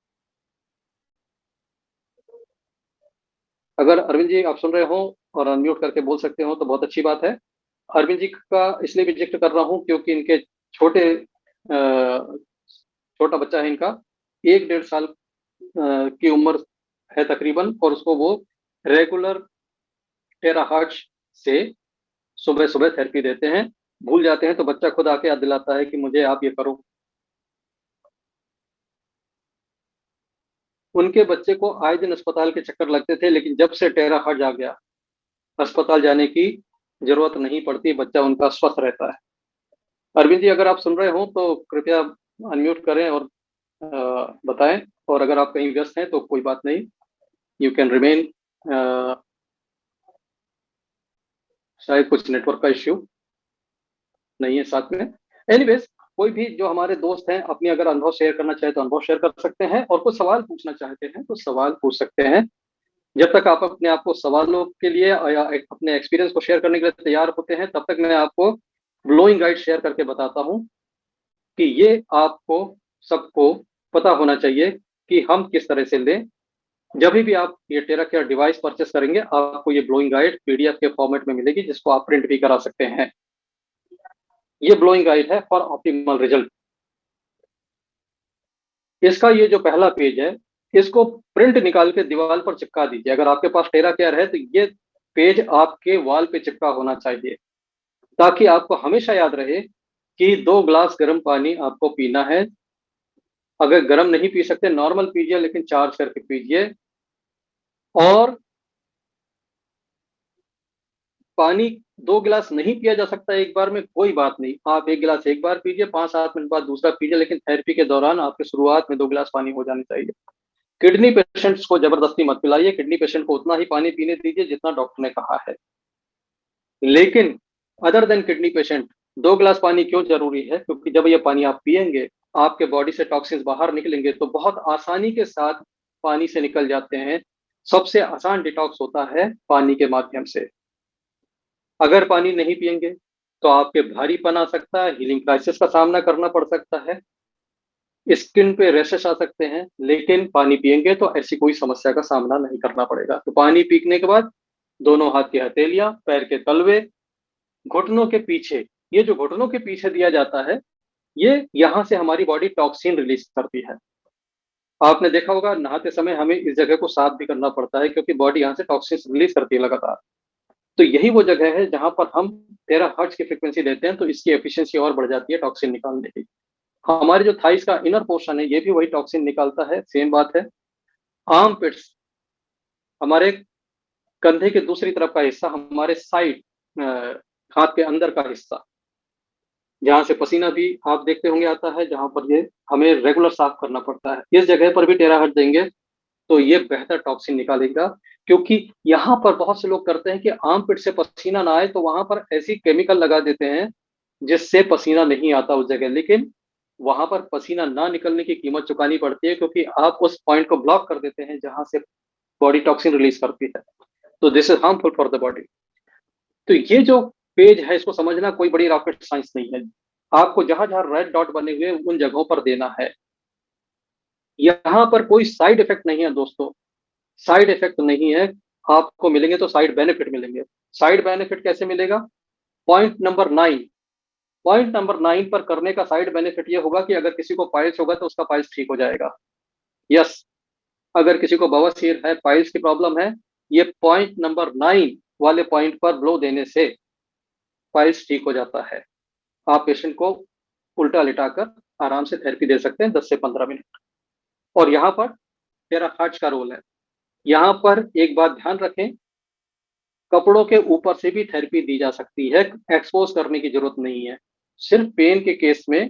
अगर अरविंद जी आप सुन रहे हो और अनम्यूट करके बोल सकते हो तो बहुत अच्छी बात है। अरविंद जी का इसलिए भी जिक्र कर रहा हूँ क्योंकि इनके छोटे छोटा बच्चा है इनका, 1 डेढ़ साल की उम्र है तकरीबन, और उसको वो रेगुलर टेराहर्ट्ज से सुबह सुबह थेरेपी देते हैं। भूल जाते हैं तो बच्चा खुद आके याद दिलाता है कि मुझे आप ये करो। उनके बच्चे को आए दिन अस्पताल के चक्कर लगते थे, लेकिन जब से टेराहर्ट्ज आ गया अस्पताल जाने की जरूरत नहीं पड़ती, बच्चा उनका स्वस्थ रहता है। अरविंद जी अगर आप सुन रहे हो तो कृपया अनम्यूट करें और बताएं, और अगर आप कहीं व्यस्त हैं तो कोई बात नहीं, यू कैन रिमेन। शायद कुछ नेटवर्क का इश्यू नहीं है साथ में। एनीवेज, कोई भी जो हमारे दोस्त हैं अपनी अगर अनुभव शेयर करना चाहे तो अनुभव शेयर कर सकते हैं, और कुछ सवाल पूछना चाहते हैं तो सवाल पूछ सकते हैं। जब तक आप अपने आप को सवालों के लिए या अपने एक्सपीरियंस को शेयर करने के लिए तैयार होते हैं, तब तक मैं आपको ब्लोइंग गाइड शेयर करके बताता हूं कि ये आपको सबको पता होना चाहिए कि हम किस तरह से लें। जब भी आप ये टेराकेयर डिवाइस परचेस करेंगे, आपको ये ब्लोइंग गाइड पीडीएफ के फॉर्मेट में मिलेगी, जिसको आप प्रिंट भी करा सकते हैं। ये ब्लोइंग गाइड है फॉर ऑप्टिमल रिजल्ट। इसका ये जो पहला पेज है, इसको प्रिंट निकाल के दीवार पर चिपका दीजिए। अगर आपके पास टेराकेयर है तो ये पेज आपके वॉल पे चिपका होना चाहिए, ताकि आपको हमेशा याद रहे कि 2 ग्लास गर्म पानी आपको पीना है। अगर गर्म नहीं पी सकते नॉर्मल पीजिए, लेकिन चार्ज करके पीजिए। और पानी 2 गिलास नहीं पिया जा सकता एक बार में, कोई बात नहीं, आप 1 गिलास एक बार पीजिए, 5-7 मिनट बाद दूसरा पीजिए, लेकिन थेरेपी के दौरान आपके शुरुआत में 2 गिलास पानी हो जाने चाहिए। किडनी पेशेंट्स को जबरदस्ती मत पिलाइए, किडनी पेशेंट को उतना ही पानी पीने दीजिए जितना डॉक्टर ने कहा है। लेकिन अदर देन किडनी पेशेंट 2 गिलास पानी क्यों जरूरी है? क्योंकि जब ये पानी आप पिएंगे, आपके बॉडी से टॉक्सिन्स बाहर निकलेंगे तो बहुत आसानी के साथ पानी से निकल जाते हैं। सबसे आसान डिटॉक्स होता है पानी के माध्यम से। अगर पानी नहीं पिएंगे तो आपके भारीपन आ सकता है, हीलिंग क्राइसिस का सामना करना पड़ सकता है, स्किन पे रैशेस आ सकते हैं। लेकिन पानी पिएंगे तो ऐसी कोई समस्या का सामना नहीं करना पड़ेगा। तो पानी पीने के बाद दोनों हाथ की हथेलियां, पैर के तलवे, घुटनों के पीछे, ये जो घुटनों के पीछे दिया जाता है, ये यहाँ से हमारी बॉडी टॉक्सिन रिलीज करती है। आपने देखा होगा नहाते समय हमें इस जगह को साफ भी करना पड़ता है, क्योंकि बॉडी यहाँ से टॉक्सिन रिलीज करती है लगातार। तो यही वो जगह है जहां पर हम 13 हर्ट्ज की फ्रिक्वेंसी देते हैं, तो इसकी एफिशिएंसी और बढ़ जाती है टॉक्सिन निकालने की। हमारे जो थाइस का इनर पोर्शन है, ये भी वही टॉक्सिन निकालता है, सेम बात है। आर्म पिट्स, हमारे कंधे के दूसरी तरफ का हिस्सा, हमारे साइड, हाथ के अंदर का हिस्सा, जहां से पसीना भी आप देखते होंगे आता है, जहां पर ये हमें रेगुलर साफ करना पड़ता है, इस जगह पर भी 13 हर्ट्ज देंगे तो ये बेहतर टॉक्सिन निकालेगा। क्योंकि यहाँ पर बहुत से लोग करते हैं कि आर्म पिट से पसीना ना आए तो वहां पर ऐसी केमिकल लगा देते हैं जिससे पसीना नहीं आता उस जगह, लेकिन वहां पर पसीना ना निकलने की कीमत चुकानी पड़ती है, क्योंकि आप उस पॉइंट को ब्लॉक कर देते हैं जहां से बॉडी टॉक्सिन रिलीज करती है। तो this is harmful for the body. तो ये जो पेज है, इसको समझना कोई बड़ी रॉकेट साइंस नहीं है। आपको जहां जहां रेड डॉट बने हुए उन जगहों पर देना है। यहाँ पर कोई साइड इफेक्ट नहीं है दोस्तों, साइड इफेक्ट नहीं है। आपको मिलेंगे तो साइड बेनिफिट मिलेंगे। साइड बेनिफिट कैसे मिलेगा? पॉइंट नंबर 9, पॉइंट नंबर 9 पर करने का साइड बेनिफिट ये होगा कि अगर किसी को पाइल्स होगा तो उसका पाइल्स ठीक हो जाएगा। यस, अगर किसी को बवासीर है, पाइल्स की प्रॉब्लम है, ये पॉइंट नंबर 9 वाले पॉइंट पर ब्लो देने से पाइल्स ठीक हो जाता है। आप पेशेंट को उल्टा लिटाकर आराम से थेरेपी दे सकते हैं 10 से 15 मिनट। और यहाँ पर टेराहर्ट्ज का रोल है। यहाँ पर एक बात ध्यान रखें, कपड़ों के ऊपर से भी थेरेपी दी जा सकती है, एक्सपोज करने की जरूरत नहीं है। सिर्फ पेन के केस में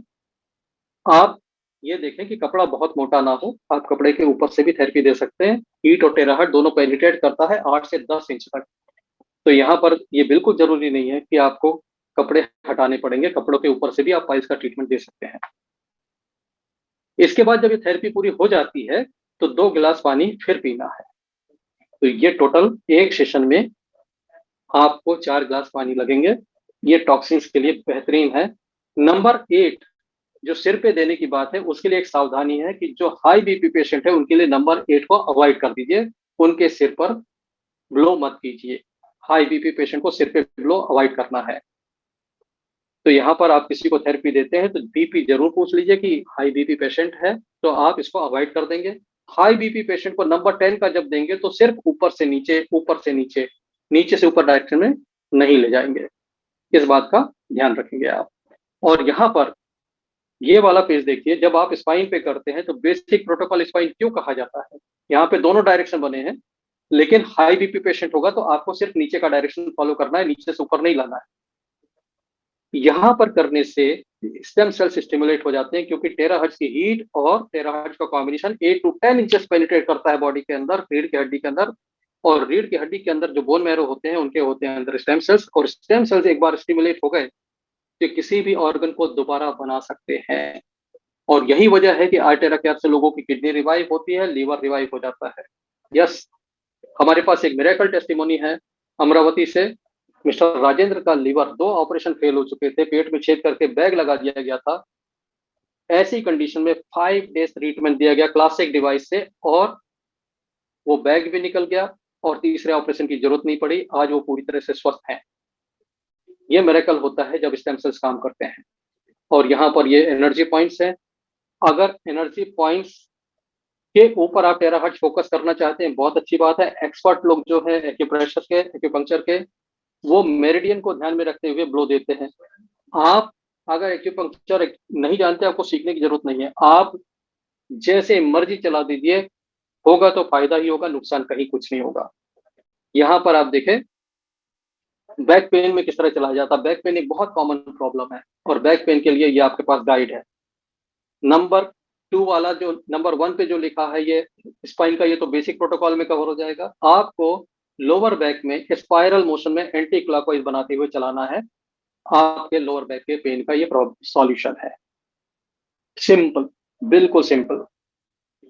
आप ये देखें कि कपड़ा बहुत मोटा ना हो, आप कपड़े के ऊपर से भी थेरेपी दे सकते हैं। हीट और टेराहर्ट्ज दोनों पेनिट्रेट करता है 8 से 10 इंच तक। तो यहाँ पर ये बिल्कुल जरूरी नहीं है कि आपको कपड़े हटाने पड़ेंगे, कपड़ों के ऊपर से भी आप पाइल्स का ट्रीटमेंट दे सकते हैं। इसके बाद जब ये थेरेपी पूरी हो जाती है तो 2 गिलास पानी फिर पीना है। तो ये टोटल एक सेशन में आपको 4 गिलास पानी लगेंगे। ये टॉक्सिन्स के लिए बेहतरीन है। नंबर 8 जो सिर पे देने की बात है, उसके लिए एक सावधानी है कि जो हाई बीपी पेशेंट है उनके लिए नंबर 8 को अवॉइड कर दीजिए, उनके सिर पर ब्लो मत कीजिए। हाई बीपी पेशेंट को सिर पे ब्लो अवॉइड करना है। तो यहाँ पर आप किसी को थेरेपी देते हैं तो बीपी जरूर पूछ लीजिए कि हाई बीपी पेशेंट है तो आप इसको अवॉइड कर देंगे। हाई बीपी पेशेंट को नंबर 10 का जब देंगे तो सिर्फ ऊपर से नीचे, ऊपर से नीचे, नीचे से ऊपर डायरेक्शन में नहीं ले जाएंगे। इस बात का ध्यान रखेंगे आप। और यहाँ पर ये वाला पेज देखिए, जब आप स्पाइन पे करते हैं तो बेसिक प्रोटोकॉल स्पाइन क्यों कहा जाता है? यहाँ पे दोनों डायरेक्शन बने हैं, लेकिन हाई बीपी पेशेंट होगा तो आपको सिर्फ नीचे का डायरेक्शन फॉलो करना है, नीचे से ऊपर नहीं लाना है। यहाँ पर करने से स्टेम सेल्स स्टिमुलेट हो जाते हैं, क्योंकि टेराहर्ट्ज की हीट और टेराहर्ट्ज का कॉम्बिनेशन 8 to 10 इंचेस पेनिट्रेट करता है बॉडी के अंदर, रीढ़ की हड्डी के अंदर। और रीढ़ की हड्डी के अंदर जो बोन मैरो होते हैं उनके होते हैं अंदर स्टेम सेल्स, और स्टेम सेल्स एक बार स्टिमुलेट हो गए तो किसी भी ऑर्गन को दोबारा बना सकते हैं। और यही वजह है कि आर्टेरा केयर से लोगों की किडनी रिवाइव होती है, लीवर रिवाइव हो जाता है। यस, हमारे पास एक मिरेकल टेस्टिमोनी है अमरावती से। मिस्टर राजेंद्र का लीवर 2 ऑपरेशन फेल हो चुके थे, पेट में छेद करके बैग लगा दिया गया था। ऐसी कंडीशन में 5 डेज ट्रीटमेंट दिया गया क्लासिक डिवाइस से, और वो बैग भी निकल गया और तीसरे ऑपरेशन की जरूरत नहीं पड़ी। आज वो पूरी तरह से स्वस्थ हैं। ये मिरेकल होता है जब स्टेम सेल्स काम करते हैं। और यहाँ पर ये एनर्जी पॉइंट्स हैं। अगर एनर्जी पॉइंट्स के ऊपर आप टेराहर्ट्ज फोकस करना चाहते हैं, बहुत अच्छी बात है। एक्सपर्ट लोग जो है एक्यूप्रेशर के, एक्यूपंक्चर के, वो मेरिडियन को ध्यान में रखते हुए ब्लो देते हैं। आप अगर एक्यूपंक्चर नहीं जानते, आपको सीखने की जरूरत नहीं है। आप जैसे मर्जी चला दीजिए, होगा तो फायदा ही होगा, नुकसान कहीं कुछ नहीं होगा। यहाँ पर आप देखें बैक पेन में किस तरह चला जाता है। बैक पेन एक बहुत कॉमन प्रॉब्लम है, और बैक पेन के लिए ये आपके पास गाइड है। नंबर 2 वाला जो नंबर 1 पे जो लिखा है, ये स्पाइन का, ये तो बेसिक प्रोटोकॉल में कवर हो जाएगा। आपको लोअर बैक में स्पाइरल मोशन में एंटी क्लॉकवाइज बनाते हुए चलाना है। आपके लोअर बैक के पेन का ये सॉल्यूशन है। सिंपल, बिल्कुल सिंपल।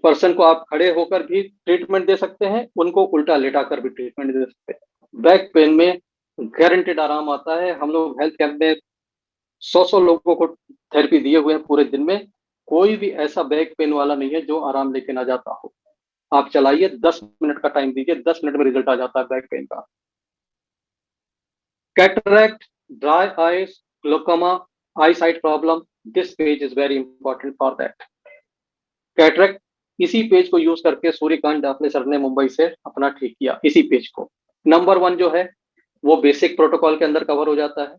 पर्सन को आप खड़े होकर भी ट्रीटमेंट दे सकते हैं, उनको उल्टा लेटा कर भी ट्रीटमेंट दे सकते हैं। बैक पेन में गारंटेड आराम आता है। हम लोग हेल्थ कैंप में 100 लोगों को थेरेपी दिए हुए हैं पूरे दिन में। कोई भी ऐसा बैक पेन वाला नहीं है जो आराम लेके ना जाता हो। आप चलाइए, 10 मिनट का टाइम दीजिए, 10 मिनट में रिजल्ट आ जाता है बैक पेन का। Cataract, dry eyes, glaucoma, I site problem, this page is very important for that. Cataract, इसी पेज को यूज करके सूर्यकांत डाफले सर ने मुंबई से अपना ठीक किया, इसी पेज को। नंबर 1 जो है वो बेसिक प्रोटोकॉल के अंदर कवर हो जाता है।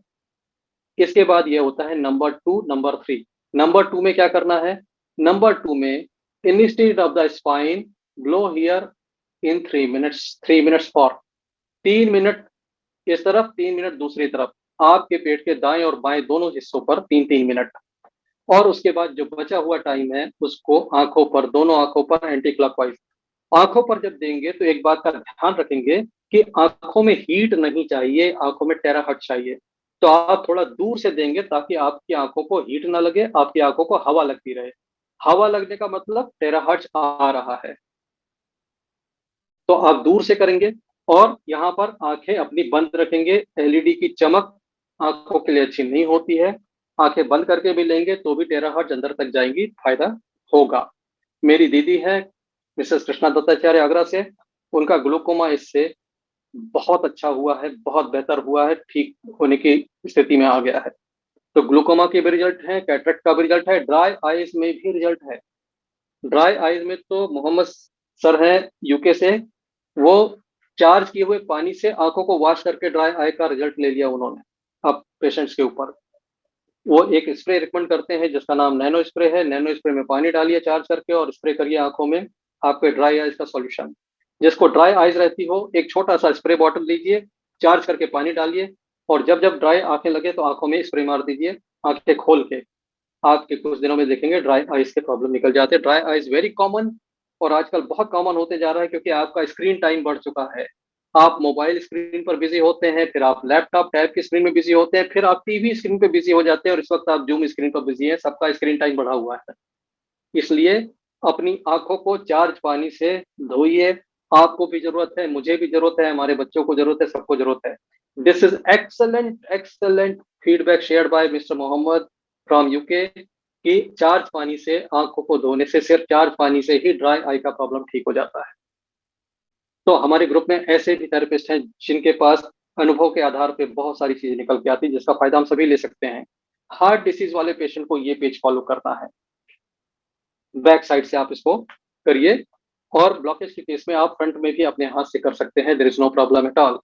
इसके बाद ये होता है नंबर 2, नंबर 3। नंबर 2 में क्या करना है? नंबर 2 में instead of the spine, blow here in 3 minutes, 3 minutes for 3 minute इस तरफ, 3 मिनट दूसरी तरफ, आपके पेट के दाएं और बाएं दोनों हिस्सों पर 3-3 मिनट। और उसके बाद जो बचा हुआ टाइम है उसको आंखों पर, दोनों आंखों पर एंटी क्लॉकवाइज। आंखों पर जब देंगे तो एक बात का ध्यान रखेंगे कि आंखों में हीट नहीं चाहिए, आंखों में टेराहर्ट्ज चाहिए। तो आप थोड़ा दूर से देंगे ताकि आपकी आंखों को हीट ना लगे, आपकी आंखों को हवा लगती रहे। हवा लगने का मतलब टेराहर्ट्ज आ रहा है। तो आप दूर से करेंगे और यहाँ पर आंखें अपनी बंद रखेंगे। एलईडी की चमक आंखों के लिए अच्छी नहीं होती है। आंखें बंद करके भी लेंगे तो भी टेराहर्ट्ज अंदर तक जाएंगी, फायदा होगा। मेरी दीदी है मिसेस कृष्णा दत्ताचार्य आगरा से, उनका ग्लूकोमा इससे बहुत अच्छा हुआ है, बहुत बेहतर हुआ है, ठीक होने की स्थिति में आ गया है। तो ग्लूकोमा के भी रिजल्ट है, कैटरेक्ट का भी रिजल्ट है, ड्राई आईज में भी रिजल्ट है। ड्राई आईज में तो मोहम्मद सर है यूके से, वो चार्ज किए हुए पानी से आंखों को वॉश करके ड्राई आई का रिजल्ट ले लिया उन्होंने अब पेशेंट्स के ऊपर। वो एक स्प्रे रिकमेंड करते हैं जिसका नाम नैनो स्प्रे है। नैनो स्प्रे में पानी डालिए चार्ज करके और स्प्रे करिए आंखों में, आपके ड्राई आइज का सॉल्यूशन। जिसको ड्राई आइज रहती हो, एक छोटा सा स्प्रे बॉटल लीजिए, चार्ज करके पानी डालिए, और जब जब ड्राई आंखें लगे तो आंखों में स्प्रे मार दीजिए, आंखें खोल के। आपके कुछ दिनों में देखेंगे ड्राई आइज के प्रॉब्लम निकल जाते हैं। ड्राई आइज वेरी कॉमन, और आजकल बहुत कॉमन होते जा रहा है क्योंकि आपका स्क्रीन टाइम बढ़ चुका है। आप मोबाइल स्क्रीन पर बिजी होते हैं, फिर आप लैपटॉप टैब की स्क्रीन में बिजी होते हैं, फिर आप टीवी स्क्रीन पे बिजी हो जाते हैं, और इस वक्त आप जूम स्क्रीन पर बिजी हैं। सबका स्क्रीन टाइम बढ़ा हुआ है। इसलिए अपनी आंखों को चार्ज पानी से धोइए। आपको भी जरूरत है, मुझे भी जरूरत है, हमारे बच्चों को जरूरत है, सबको जरूरत है। This is excellent excellent feedback shared by Mr Mohammad from UK कि चार्ज पानी से आंखों को धोने से, सिर्फ चार्ज पानी से ही ड्राई आई का प्रॉब्लम ठीक हो जाता है। तो हमारे ग्रुप में ऐसे भी थेरेपिस्ट हैं जिनके पास अनुभव के आधार पे बहुत सारी चीजें निकल के आती है, जिसका फायदा हम सभी ले सकते हैं। हार्ट डिसीज वाले पेशेंट को ये पेज फॉलो करना है, बैक साइड से आप इसको करिए, और ब्लॉकेज के केस में आप फ्रंट में भी अपने हाथ से कर सकते हैं, there is no problem at all.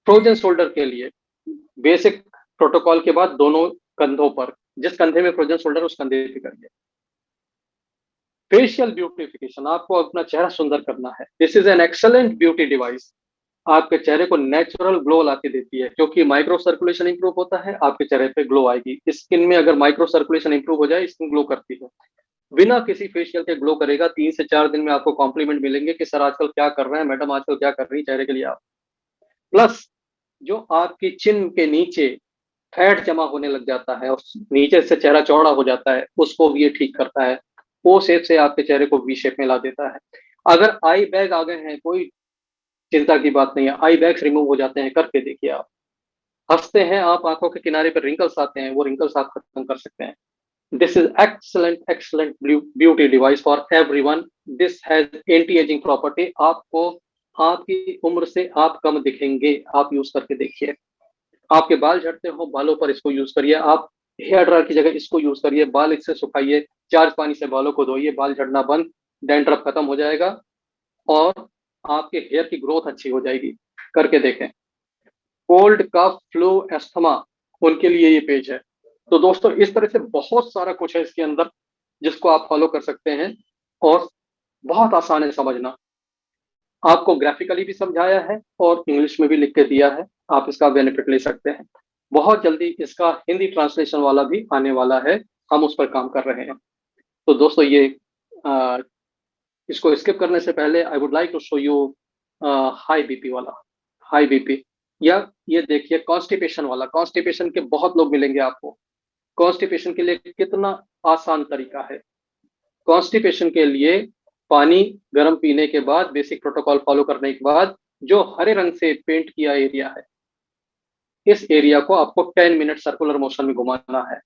Frozen shoulder के लिए बेसिक प्रोटोकॉल के बाद दोनों कंधों पर, जिस कंधे में फ्रोजन शोल्डर उस कंधे पे करिए। फेशियल ब्यूटिफिकेशन, आपको अपना चेहरा सुंदर करना है। This is an excellent beauty device, आपके चेहरे को नेचुरल ग्लो लाके देती है, क्योंकि माइक्रो सर्कुलेशन इंप्रूव होता है, आपके चेहरे पे ग्लो आएगी। स्किन में अगर माइक्रो सर्कुलेशन इंप्रूव हो जाए, स्किन ग्लो करती है। बिना किसी फेशियल के ग्लो करेगा। 3 से 4 दिन में आपको कॉम्प्लीमेंट मिलेंगे कि सर आजकल क्या कर रहे हैं, मैडम आजकल क्या कर रही है चेहरे के लिए आप। प्लस जो आपकी चिन के नीचे फैट जमा होने लग जाता है और नीचे से चेहरा चौड़ा हो जाता है, उसको भी ये ठीक करता है। ओ शेप से आपके चेहरे को वी शेप में ला देता है। अगर आई बैग आ गए हैं, कोई चिंता की बात नहीं है, आई बैग्स रिमूव हो जाते हैं, करके देखिए आप। हंसते हैं आप, आंखों के किनारे पर रिंकल्स आते हैं, वो रिंकल्स आप खत्म कर सकते हैं। This is excellent beauty device for everyone. This has anti-aging property. आपको आपकी उम्र से आप कम दिखेंगे, आप यूज करके देखिए। आपके बाल झड़ते हो, बालों पर इसको यूज करिए। आप हेयर ड्रायर की जगह इसको यूज करिए, बाल इससे सुखाइए, 4 पानी से बालों को धोइए, बाल झड़ना बंद, डैंड्रफ खत्म हो जाएगा और आपके हेयर की ग्रोथ अच्छी हो जाएगी। करके देखें। कोल्ड, कफ, फ्लू, एस्थमा, उनके लिए ये पेज है। तो दोस्तों इस तरह से बहुत सारा कुछ है इसके अंदर जिसको आप फॉलो कर सकते हैं, और बहुत आसान है समझना। आपको ग्राफिकली भी समझाया है और इंग्लिश में भी लिख के दिया है, आप इसका बेनिफिट ले सकते हैं। बहुत जल्दी इसका हिंदी ट्रांसलेशन वाला भी आने वाला है, हम उस पर काम कर रहे हैं। तो दोस्तों ये आ, इसको स्किप करने से पहले I would like to show you high BP वाला। हाई बीपी, या ये देखिए कॉन्स्टिपेशन वाला। कॉन्स्टिपेशन के बहुत लोग मिलेंगे आपको। कॉन्स्टिपेशन के लिए कितना आसान तरीका है। कॉन्स्टिपेशन के लिए पानी गर्म पीने के बाद, बेसिक प्रोटोकॉल फॉलो करने के बाद, जो हरे रंग से पेंट किया एरिया है, इस एरिया को आपको 10 मिनट सर्कुलर मोशन में घुमाना है,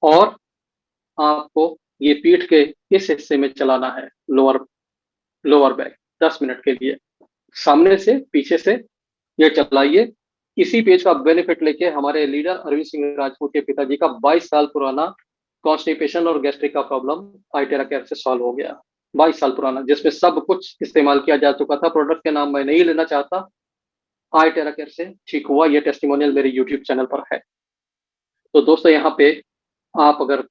और आपको ये पीठ के इस हिस्से में चलाना है, लोअर लोअर बैक, 10 मिनट के लिए। सामने से पीछे से ये चलाइए। इसी पेज का बेनिफिट लेके हमारे लीडर अरविंद सिंह राजपूत के पिताजी का 22 साल पुराना कॉन्स्टिपेशन और गैस्ट्रिक का प्रॉब्लम आईटेरा केयर से सॉल्व हो गया। 22 साल पुराना, जिसमें सब कुछ इस्तेमाल किया जा चुका था। प्रोडक्ट के नाम मैं नहीं लेना चाहता, आईटेरा केयर से ठीक हुआ। ये टेस्टिमोनियल मेरे यूट्यूब चैनल पर है। तो दोस्तों यहाँ पे आप अगर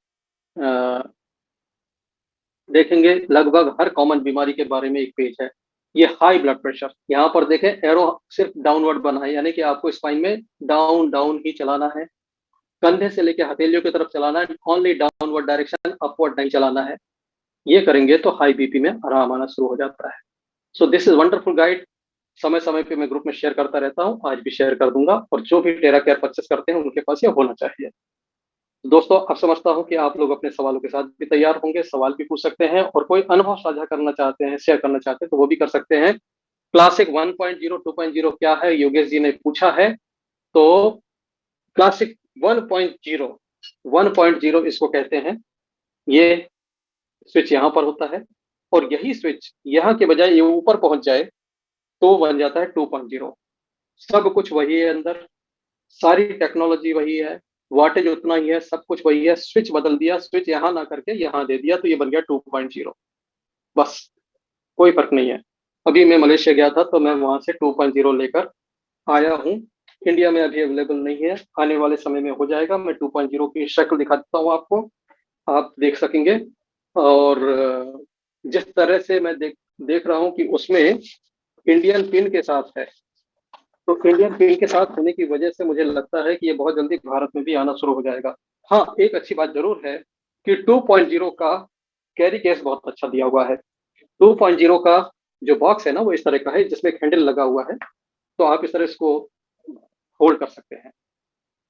देखेंगे, लगभग हर कॉमन बीमारी के बारे में एक पेज है। ये हाई ब्लड प्रेशर, यहाँ पर देखें एरो सिर्फ डाउनवर्ड बना है, यानी कि आपको स्पाइन में डाउन डाउन ही चलाना है। कंधे से लेकर हथेलियों की तरफ चलाना है, ओनली डाउनवर्ड डायरेक्शन, अपवर्ड नहीं चलाना है। ये करेंगे तो हाई बीपी में आराम आना शुरू हो जाता है। So this is wonderful guide. समय समय पे मैं ग्रुप में शेयर करता रहता हूँ, आज भी शेयर कर दूंगा, और जो भी टेरा केयर परचेस करते हैं उनके पास ये होना चाहिए। दोस्तों अब समझता हूं कि आप लोग अपने सवालों के साथ भी तैयार होंगे, सवाल भी पूछ सकते हैं, और कोई अनुभव साझा करना चाहते हैं, शेयर करना चाहते हैं तो वो भी कर सकते हैं। क्लासिक 1.0 2.0 क्या है, योगेश जी ने पूछा है। तो क्लासिक 1.0, 1.0 इसको कहते हैं। ये स्विच यहाँ पर होता है, और यही स्विच यहाँ के बजाय ये ऊपर पहुंच जाए तो बन जाता है 2.0। सब कुछ वही है अंदर, सारी टेक्नोलॉजी वही है, वाटेज उतना ही है, सब कुछ वही है। स्विच बदल दिया, स्विच यहाँ ना करके यहाँ दे दिया, तो ये बन गया 2.0। बस, कोई फर्क नहीं है। अभी मैं मलेशिया गया था तो मैं वहां से 2.0 लेकर आया हूँ। इंडिया में अभी अवेलेबल नहीं है, आने वाले समय में हो जाएगा। मैं 2.0 की शक्ल दिखा देता हूँ आपको, आप देख सकेंगे। और जिस तरह से मैं देख रहा हूँ कि उसमें इंडियन पिन के साथ है, तो इंडियन पिन के साथ होने की वजह से मुझे लगता है कि ये बहुत जल्दी भारत में भी आना शुरू हो जाएगा। हाँ, एक अच्छी बात जरूर है कि 2.0 का कैरी केस बहुत अच्छा दिया हुआ है। 2.0 का जो बॉक्स है ना, वो इस तरह का है, जिसमें एक हैंडल लगा हुआ है, तो आप इस तरह इसको होल्ड कर सकते हैं।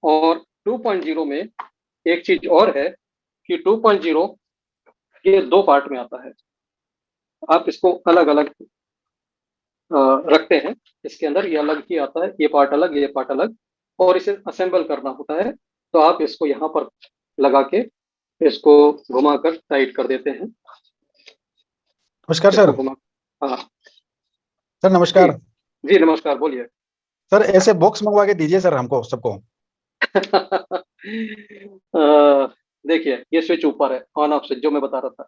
और 2.0 में एक चीज और है कि 2.0 ये 2 पार्ट में आता है। आप इसको अलग अलग रखते हैं, इसके अंदर ये अलग ही आता है, ये पार्ट अलग, ये पार्ट अलग, और इसे असेंबल करना होता है। तो आप इसको यहाँ पर लगा के इसको घुमाकर टाइट कर देते हैं। नमस्कार इसको सर। घुमा, हाँ सर नमस्कार। जी नमस्कार, बोलिए। सर ऐसे बॉक्स मंगवा के दीजिए सर हमको सबको। देखिए, ये स्विच ऊपर है, ऑन ऑफ स्विच जो मैं बता रहा था,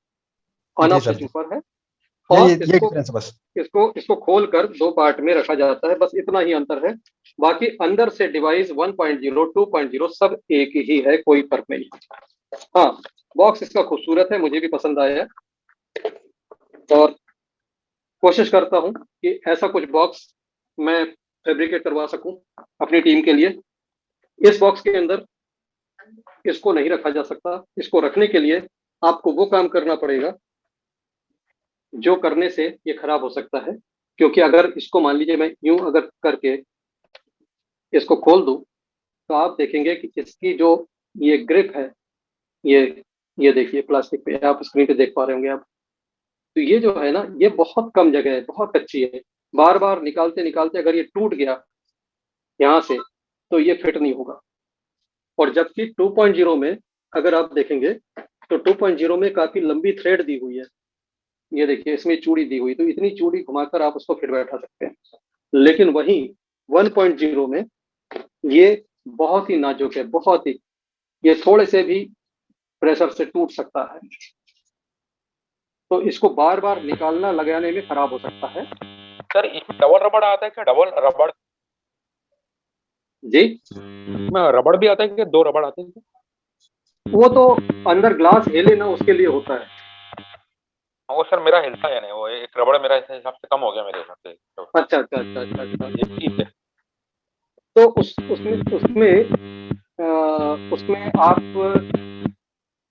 ऑन जी ऑफ सर स्विच जी, ऊपर है। ये और ये ये इसको डिफरेंस है बस। इसको इसको खोलकर दो पार्ट में रखा जाता है, बस इतना ही अंतर है। बाकी अंदर से डिवाइस 1.0 2.0 सब एक ही है, कोई फर्क नहीं। हाँ, बॉक्स इसका खूबसूरत है, मुझे भी पसंद आया है। और कोशिश करता हूँ कि ऐसा कुछ बॉक्स मैं फैब्रिकेट करवा सकूं अपनी टीम के लिए। इस बॉक्स के अंदर इसको नहीं रखा जा सकता। इसको रखने के लिए आपको वो काम करना पड़ेगा जो करने से ये खराब हो सकता है। क्योंकि अगर इसको मान लीजिए मैं यूं अगर करके इसको खोल दूं, तो आप देखेंगे कि इसकी जो ये ग्रिप है, ये ये देखिए प्लास्टिक पे, आप स्क्रीन पे देख पा रहे होंगे आप। तो ये जो है ना, ये बहुत कम जगह है, बहुत कच्ची है। बार बार निकालते निकालते अगर ये टूट गया यहाँ से, तो ये फिट नहीं होगा। और जबकि 2.0 में अगर आप देखेंगे, तो 2.0 में काफी लंबी थ्रेड दी हुई है। ये देखिए, इसमें चूड़ी दी हुई, तो इतनी चूड़ी घुमाकर आप उसको फिर बैठा सकते हैं। लेकिन वहीं 1.0 में ये बहुत ही नाजुक है, बहुत ही। ये थोड़े से भी प्रेशर से टूट सकता है, तो इसको बार बार निकालना लगाने में खराब हो सकता है। सर डबल रबड़ आता है क्या? डबल रबड़ जी, में रबड़ भी आता है क्या? दो रबड़ आते हैं क्या? वो तो अंदर ग्लास हिले ना, उसके लिए होता है। वो सर मेरा हिलता है नहीं, वो एक रबड़ मेरा इस हिसाब से कम हो गया मेरे हिसाब से। तो अच्छा अच्छा अच्छा अच्छा अच्छा। ये ठीक है। तो उसमें आप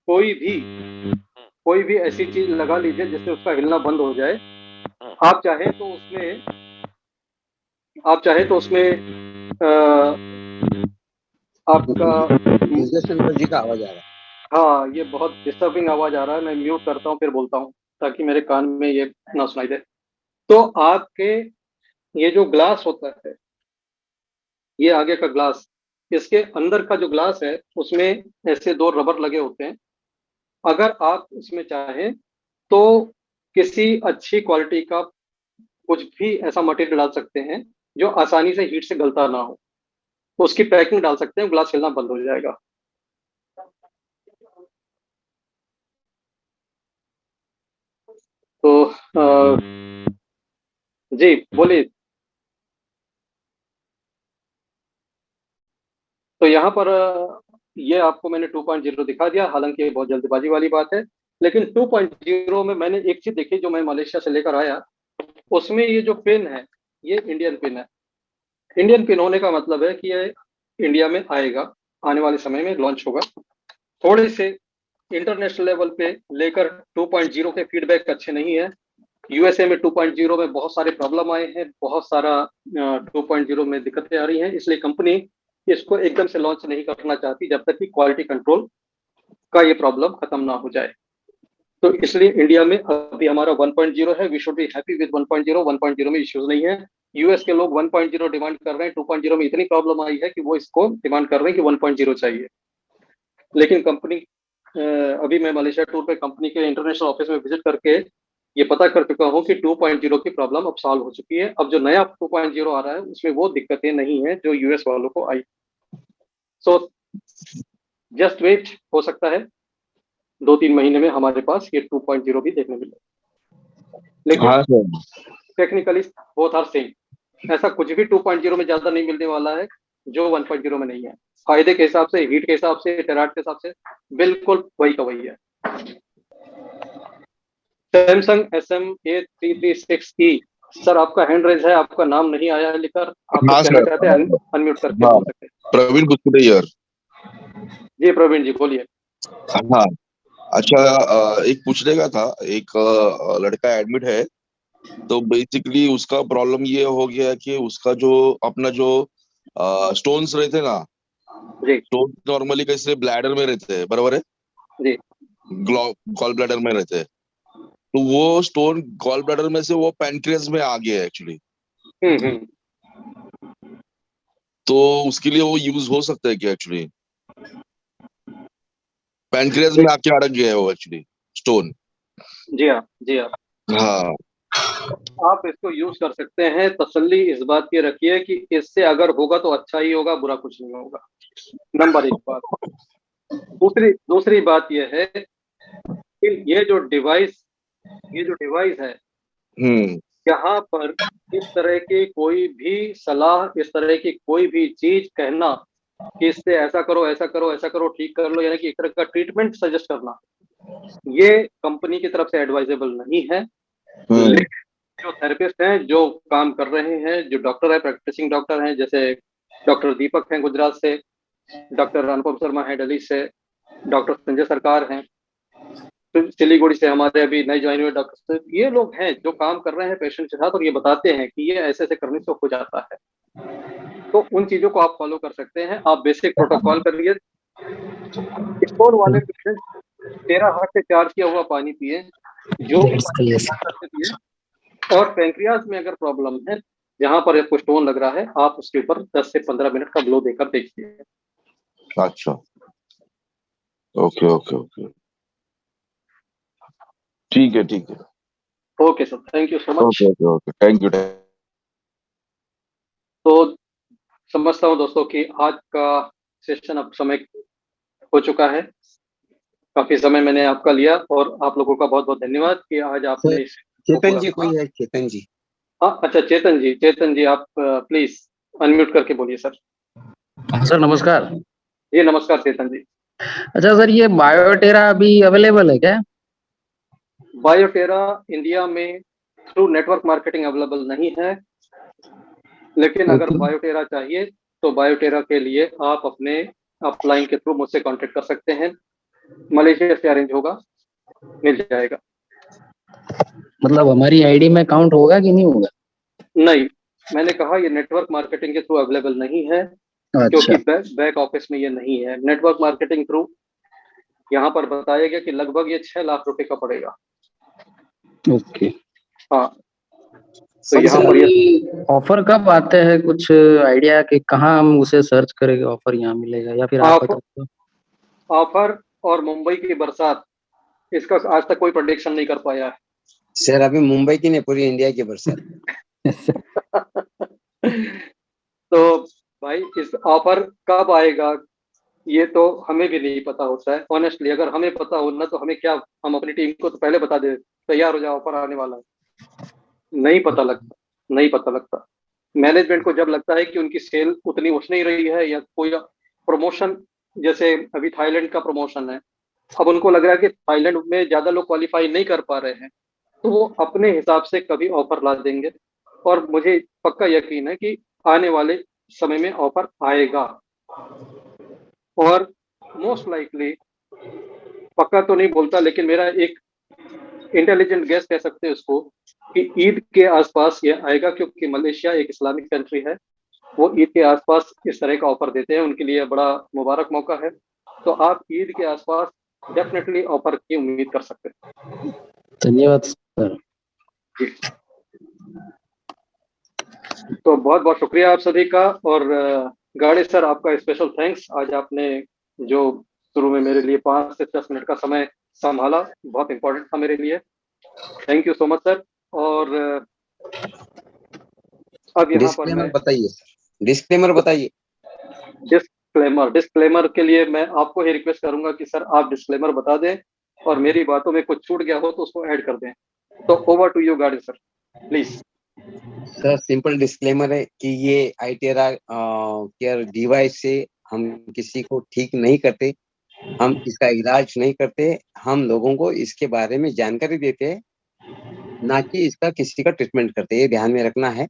कोई भी ऐसी चीज लगा लीजिए जिससे उसका हिलना बंद हो जाए। आप चाहे तो उसमें आपका जी का आवाज आ रहा है। हाँ, ये बहुत डिस्टर्बिंग आवाज आ रहा है, मैं म्यूट करता हूँ फिर बोलता हूँ, ताकि मेरे कान में ये ना सुनाई दे। तो आपके ये जो ग्लास होता है, ये आगे का ग्लास, इसके अंदर का जो ग्लास है, उसमें ऐसे दो रबर लगे होते हैं। अगर आप उसमें चाहें तो किसी अच्छी क्वालिटी का कुछ भी ऐसा मटेरियल डाल सकते हैं जो आसानी से हीट से गलता ना हो। उसकी पैकिंग डाल सकते हैं, ग्लास हिलना बंद हो जाएगा। तो जी बोलिए। तो यहाँ पर ये आपको मैंने 2.0 दिखा दिया, हालांकि ये बहुत जल्दबाजी वाली बात है। लेकिन 2.0 में मैंने एक चीज देखी जो मैं मलेशिया से लेकर आया। उसमें ये जो पिन है, ये इंडियन पिन है। इंडियन पिन होने का मतलब है कि ये इंडिया में आएगा, आने वाले समय में लॉन्च होगा। थोड़े से इंटरनेशनल लेवल पे लेकर 2.0 के फीडबैक अच्छे नहीं है। यूएसए में 2.0 में बहुत सारे प्रॉब्लम आए हैं, बहुत सारा 2.0 में दिक्कतें आ रही हैं, इसलिए कंपनी इसको एकदम से लॉन्च नहीं करना चाहती जब तक कि क्वालिटी कंट्रोल का ये प्रॉब्लम खत्म ना हो जाए। तो इसलिए इंडिया में अभी हमारा 1.0 है, we should be happy with 1.0। 1.0 में इश्यूज नहीं है। यूएस के लोग 1.0 डिमांड कर रहे हैं, 2.0 में इतनी प्रॉब्लम आई है कि वो इसको डिमांड कर रहे हैं कि 1.0 चाहिए। लेकिन कंपनी, अभी मैं मलेशिया टूर पे कंपनी के इंटरनेशनल ऑफिस में विजिट करके ये पता कर चुका हूँ कि 2.0 की प्रॉब्लम अब सॉल्व हो चुकी है। अब जो नया 2.0 आ रहा है उसमें वो दिक्कतें नहीं है जो यूएस वालों को आई। सो जस्ट वेट, हो सकता है 2-3 महीने में हमारे पास ये 2.0 भी देखने मिले। लेकिन हाँ sir. Technically both are same. ऐसा कुछ भी 2.0 में ज्यादा नहीं मिलने वाला है जो 1.0 में नहीं है। फायदे के हिसाब से, हीट के हिसाब से, टेराट के हिसाब से बिल्कुल वही का वही है। Samsung SM-A336E। सर आपका हैंड रेज है, आपका नाम नहीं आया है लिखकर, आप कुछ हाँ कहना सर, चाहते हैं? अनम्यूट करके हाँ, बोल सकते हैं। प्रवीण बुस्कुटे यार। जी प्रवीण जी बोलिए। हाँ, अच्छा, एक पूछने का था। एक लड़का एडमिट है, तो बेसिकली उसका प्रॉब्लम ये हो गया कि उसका जो अपना जो स्टोन्स रहते ना, जी स्टोन नॉर्मली कैसे ब्लैडर में रहते हैं, बराबर है, जी। गॉल ब्लैडर में रहते हैं। तो वो स्टोन गॉल ब्लैडर में से वो पैनक्रियास में आ गया एक्चुअली। हम्म। तो उसके लिए वो यूज हो सकता है क्या एक्चुअली? पैनक्रियास में आके अटक गया है वो एक्चुअली स्टोन। जी हाँ जी हाँ। हाँ, आप इसको यूज कर सकते हैं। तसल्ली इस बात की रखिए कि इससे अगर होगा तो अच्छा ही होगा, बुरा कुछ नहीं होगा। नंबर एक बात। दूसरी दूसरी बात यह है कि ये जो डिवाइस है, हम्म यहाँ पर इस तरह की कोई भी सलाह, इस तरह की कोई भी चीज कहना कि इससे ऐसा करो, ऐसा करो, ऐसा करो, ठीक कर लो, यानी कि एक तरह का ट्रीटमेंट सजेस्ट करना, ये कंपनी की तरफ से एडवाइजेबल नहीं है। लेकिन जो थेरेपिस्ट हैं, जो काम कर रहे हैं, जो डॉक्टर है, प्रैक्टिसिंग डॉक्टर हैं, जैसे डॉक्टर दीपक हैं गुजरात से, डॉक्टर अनुपम शर्मा है दिल्ली से, डॉक्टर संजय सरकार हैं सिलीगुड़ी से, हमारे अभी नए ज्वाइन हुए डॉक्टर, ये लोग हैं जो काम कर रहे हैं पेशेंट के साथ और ये बताते हैं कि ये ऐसे ऐसे करने से हो जाता है। तो उन चीजों को आप फॉलो कर सकते हैं। आप बेसिक प्रोटोकॉल करिए। स्टोन वाले पेशेंट 13 हाथ से चार्ज किया हुआ पानी पिए, जो भी पानी करके पिए। और पेंक्रियाज में अगर प्रॉब्लम है, जहां पर आपको स्टोन लग रहा है, आप उसके ऊपर 10 से 15 मिनट का ग्लो देकर देखिए। अच्छा, ओके ओके ओके, ठीक है ठीक है। Okay sir, thank you so much. Okay okay okay, thank you. तो समझता हूँ दोस्तों कि आज का सेशन अब समय हो चुका है। काफी समय मैंने आपका लिया और आप लोगों का बहुत बहुत धन्यवाद कि आज आपने चेतन जी कोई है? चेतन जी? हाँ, अच्छा, चेतन जी आप प्लीज अनम्यूट करके बोलिए सर। हाँ सर, नमस्कार। जी नमस्कार चेतन जी। अच्छा सर, ये बायोटेरा अभी अवेलेबल है क्या? बायोटेरा इंडिया में थ्रू नेटवर्क मार्केटिंग अवेलेबल नहीं है, लेकिन अगर बायोटेरा चाहिए तो बायोटेरा के लिए आप अपने अपलाइन के थ्रू मुझसे कांटेक्ट कर सकते हैं। मलेशिया से अरेंज होगा, मिल जाएगा। मतलब हमारी आईडी में काउंट होगा कि नहीं होगा? नहीं, मैंने कहा ये नेटवर्क मार्केटिंग के थ्रू अवेलेबल नहीं है, क्योंकि बैक ऑफिस में ये नहीं है। नेटवर्क मार्केटिंग थ्रू यहाँ पर बताया गया कि लगभग ये 6 लाख रुपए का पड़ेगा। ओके। हाँ, तो यहाँ पर ये ऑफर कब आते हैं, कुछ आइडिया कि कहाँ हम उसे सर्च करेंगे, ऑफर यहाँ मिलेगा या फिर आप बता? ऑफर और मुंबई की बरसात, इसका आज तक कोई प्रेडिक्शन नहीं कर पाया है सर। अभी मुंबई की नहीं, पूरी इंडिया की बरसात। तो भाई इस ऑफर कब आएगा ये तो हमें भी नहीं पता होता है ऑनेस्टली। अगर हमें पता हो ना तो हमें क्या, हम अपनी टीम को तो पहले बता दे तैयार हो जाओ ऑफर आने वाला है। नहीं पता लगता। मैनेजमेंट को जब लगता है कि उनकी सेल उतनी उठ नहीं रही है या कोई प्रमोशन, जैसे अभी थाईलैंड का प्रमोशन है, अब उनको लग रहा है कि थाईलैंड में ज्यादा लोग क्वालिफाई नहीं कर पा रहे हैं, तो वो अपने हिसाब से कभी ऑफर ला देंगे। और मुझे पक्का यकीन है कि आने वाले समय में ऑफर आएगा। और मोस्ट लाइकली, पक्का तो नहीं बोलता, लेकिन मेरा एक इंटेलिजेंट गेस कह सकते हैं उसको, कि ईद के आसपास ये आएगा, क्योंकि मलेशिया एक इस्लामिक कंट्री है। वो ईद के आसपास इस तरह का ऑफर देते हैं, उनके लिए बड़ा मुबारक मौका है। तो आप ईद के आसपास डेफिनेटली ऑफर की उम्मीद कर सकते हैं। धन्यवाद सर। तो बहुत बहुत शुक्रिया आप सभी का। और गाड़ी सर, आपका स्पेशल थैंक्स। आज आपने जो शुरू में मेरे लिए 5 से 10 मिनट का समय संभाला, बहुत इंपॉर्टेंट था मेरे लिए। Thank you so much sir. और अब यहाँ पर डिस्क्लेमर बताइए, डिस्क्लेमर बताइए। डिस्क्लेमर के लिए मैं आपको ही रिक्वेस्ट करूंगा कि सर आप डिस्क्लेमर बता दें, और मेरी बातों में कुछ छूट गया हो तो उसको ऐड कर दें। तो ओवर टू यू गाड़ी sir, please. Sir simple disclaimer है कि ये आईटेरा केयर डिवाइस से हम किसी को ठीक नहीं करते, हम इसका इलाज नहीं करते, हम लोगों को इसके बारे में जानकारी देते हैं, ना कि इसका किसी का ट्रीटमेंट करते। ये ध्यान में रखना है।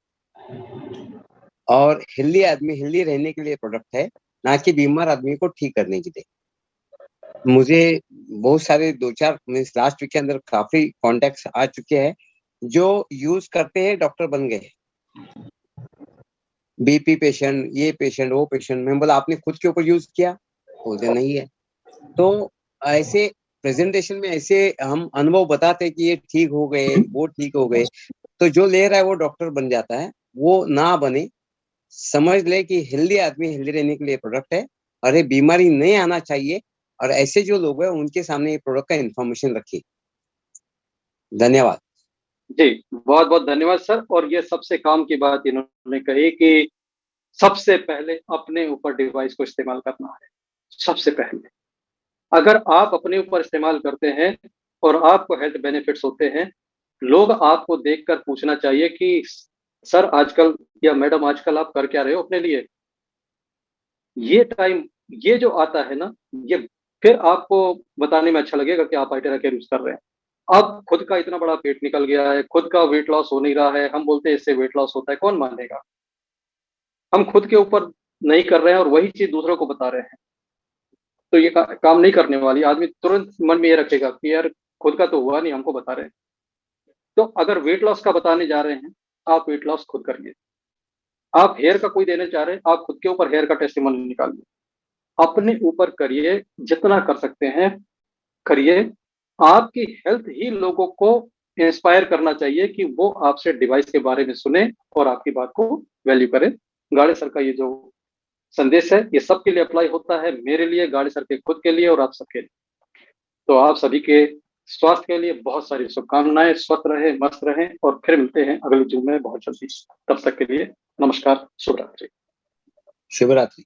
और हेल्दी आदमी हेल्दी रहने के लिए प्रोडक्ट है, ना कि बीमार आदमी को ठीक करने के लिए। मुझे बहुत सारे 2-4 लास्ट वीक के अंदर काफी कॉन्टेक्ट्स आ चुके हैं जो यूज करते हैं, डॉक्टर बन गए। बीपी पेशेंट, ये पेशेंट, वो पेशेंट। मैं बोला आपने खुद के ऊपर यूज किया? बोलते नहीं है। तो ऐसे प्रेजेंटेशन में ऐसे हम अनुभव बताते कि ये ठीक हो गए, वो ठीक हो गए, तो जो ले रहा है वो डॉक्टर बन जाता है। वो ना बने। समझ ले कि हेल्दी आदमी हेल्दी रहने के लिए प्रोडक्ट है, और ये बीमारी नहीं आना चाहिए। और ऐसे जो लोग हैं उनके सामने ये प्रोडक्ट का इंफॉर्मेशन रखिए। धन्यवाद। जी, बहुत बहुत धन्यवाद सर। और ये सबसे काम की बात इन्होंने कही कि सबसे पहले अपने ऊपर डिवाइस को इस्तेमाल करना है, सबसे पहले। अगर आप अपने ऊपर इस्तेमाल करते हैं और आपको हेल्थ बेनिफिट्स होते हैं, लोग आपको देखकर पूछना चाहिए कि सर आजकल या मैडम आजकल आप कर क्या रहे हो अपने लिए? ये टाइम, ये जो आता है ना, ये फिर आपको बताने में अच्छा लगेगा कि आप आइटेरा केयर यूज़ कर रहे हैं। अब खुद का इतना बड़ा पेट निकल गया है, खुद का वेट लॉस हो नहीं रहा है, हम बोलते हैं इससे वेट लॉस होता है, कौन मानेगा? हम खुद के ऊपर नहीं कर रहे हैं और वही चीज़ दूसरों को बता रहे हैं। तो ये काम नहीं करने वाली। आदमी तुरंत मन में ये रखेगा कि यार खुद का तो हुआ नहीं, हमको बता रहे हैं। तो अगर वेट लॉस का बताने जा रहे हैं, आप वेट लॉस खुद करिए। आप हेयर का कोई देने चाह रहे हैं, आप खुद के ऊपर हेयर का टेस्टिमोनियल निकालिए। अपने ऊपर करिए, जितना कर सकते हैं करिए। आपकी हेल्थ ही लोगों को इंस्पायर करना चाहिए कि वो आपसे डिवाइस के बारे में सुने और आपकी बात को वैल्यू करें। गाड़े सर का ये जो संदेश है, ये सबके लिए अप्लाई होता है, मेरे लिए, गाड़े सर के खुद के लिए और आप सबके लिए। तो आप सभी के स्वास्थ्य के लिए बहुत सारी शुभकामनाएं। स्वस्थ रहें, मस्त रहें और फिर मिलते हैं अगले जून में बहुत जल्दी। तब तक के लिए नमस्कार, शुभ रात्रि। शुभ रात्रि।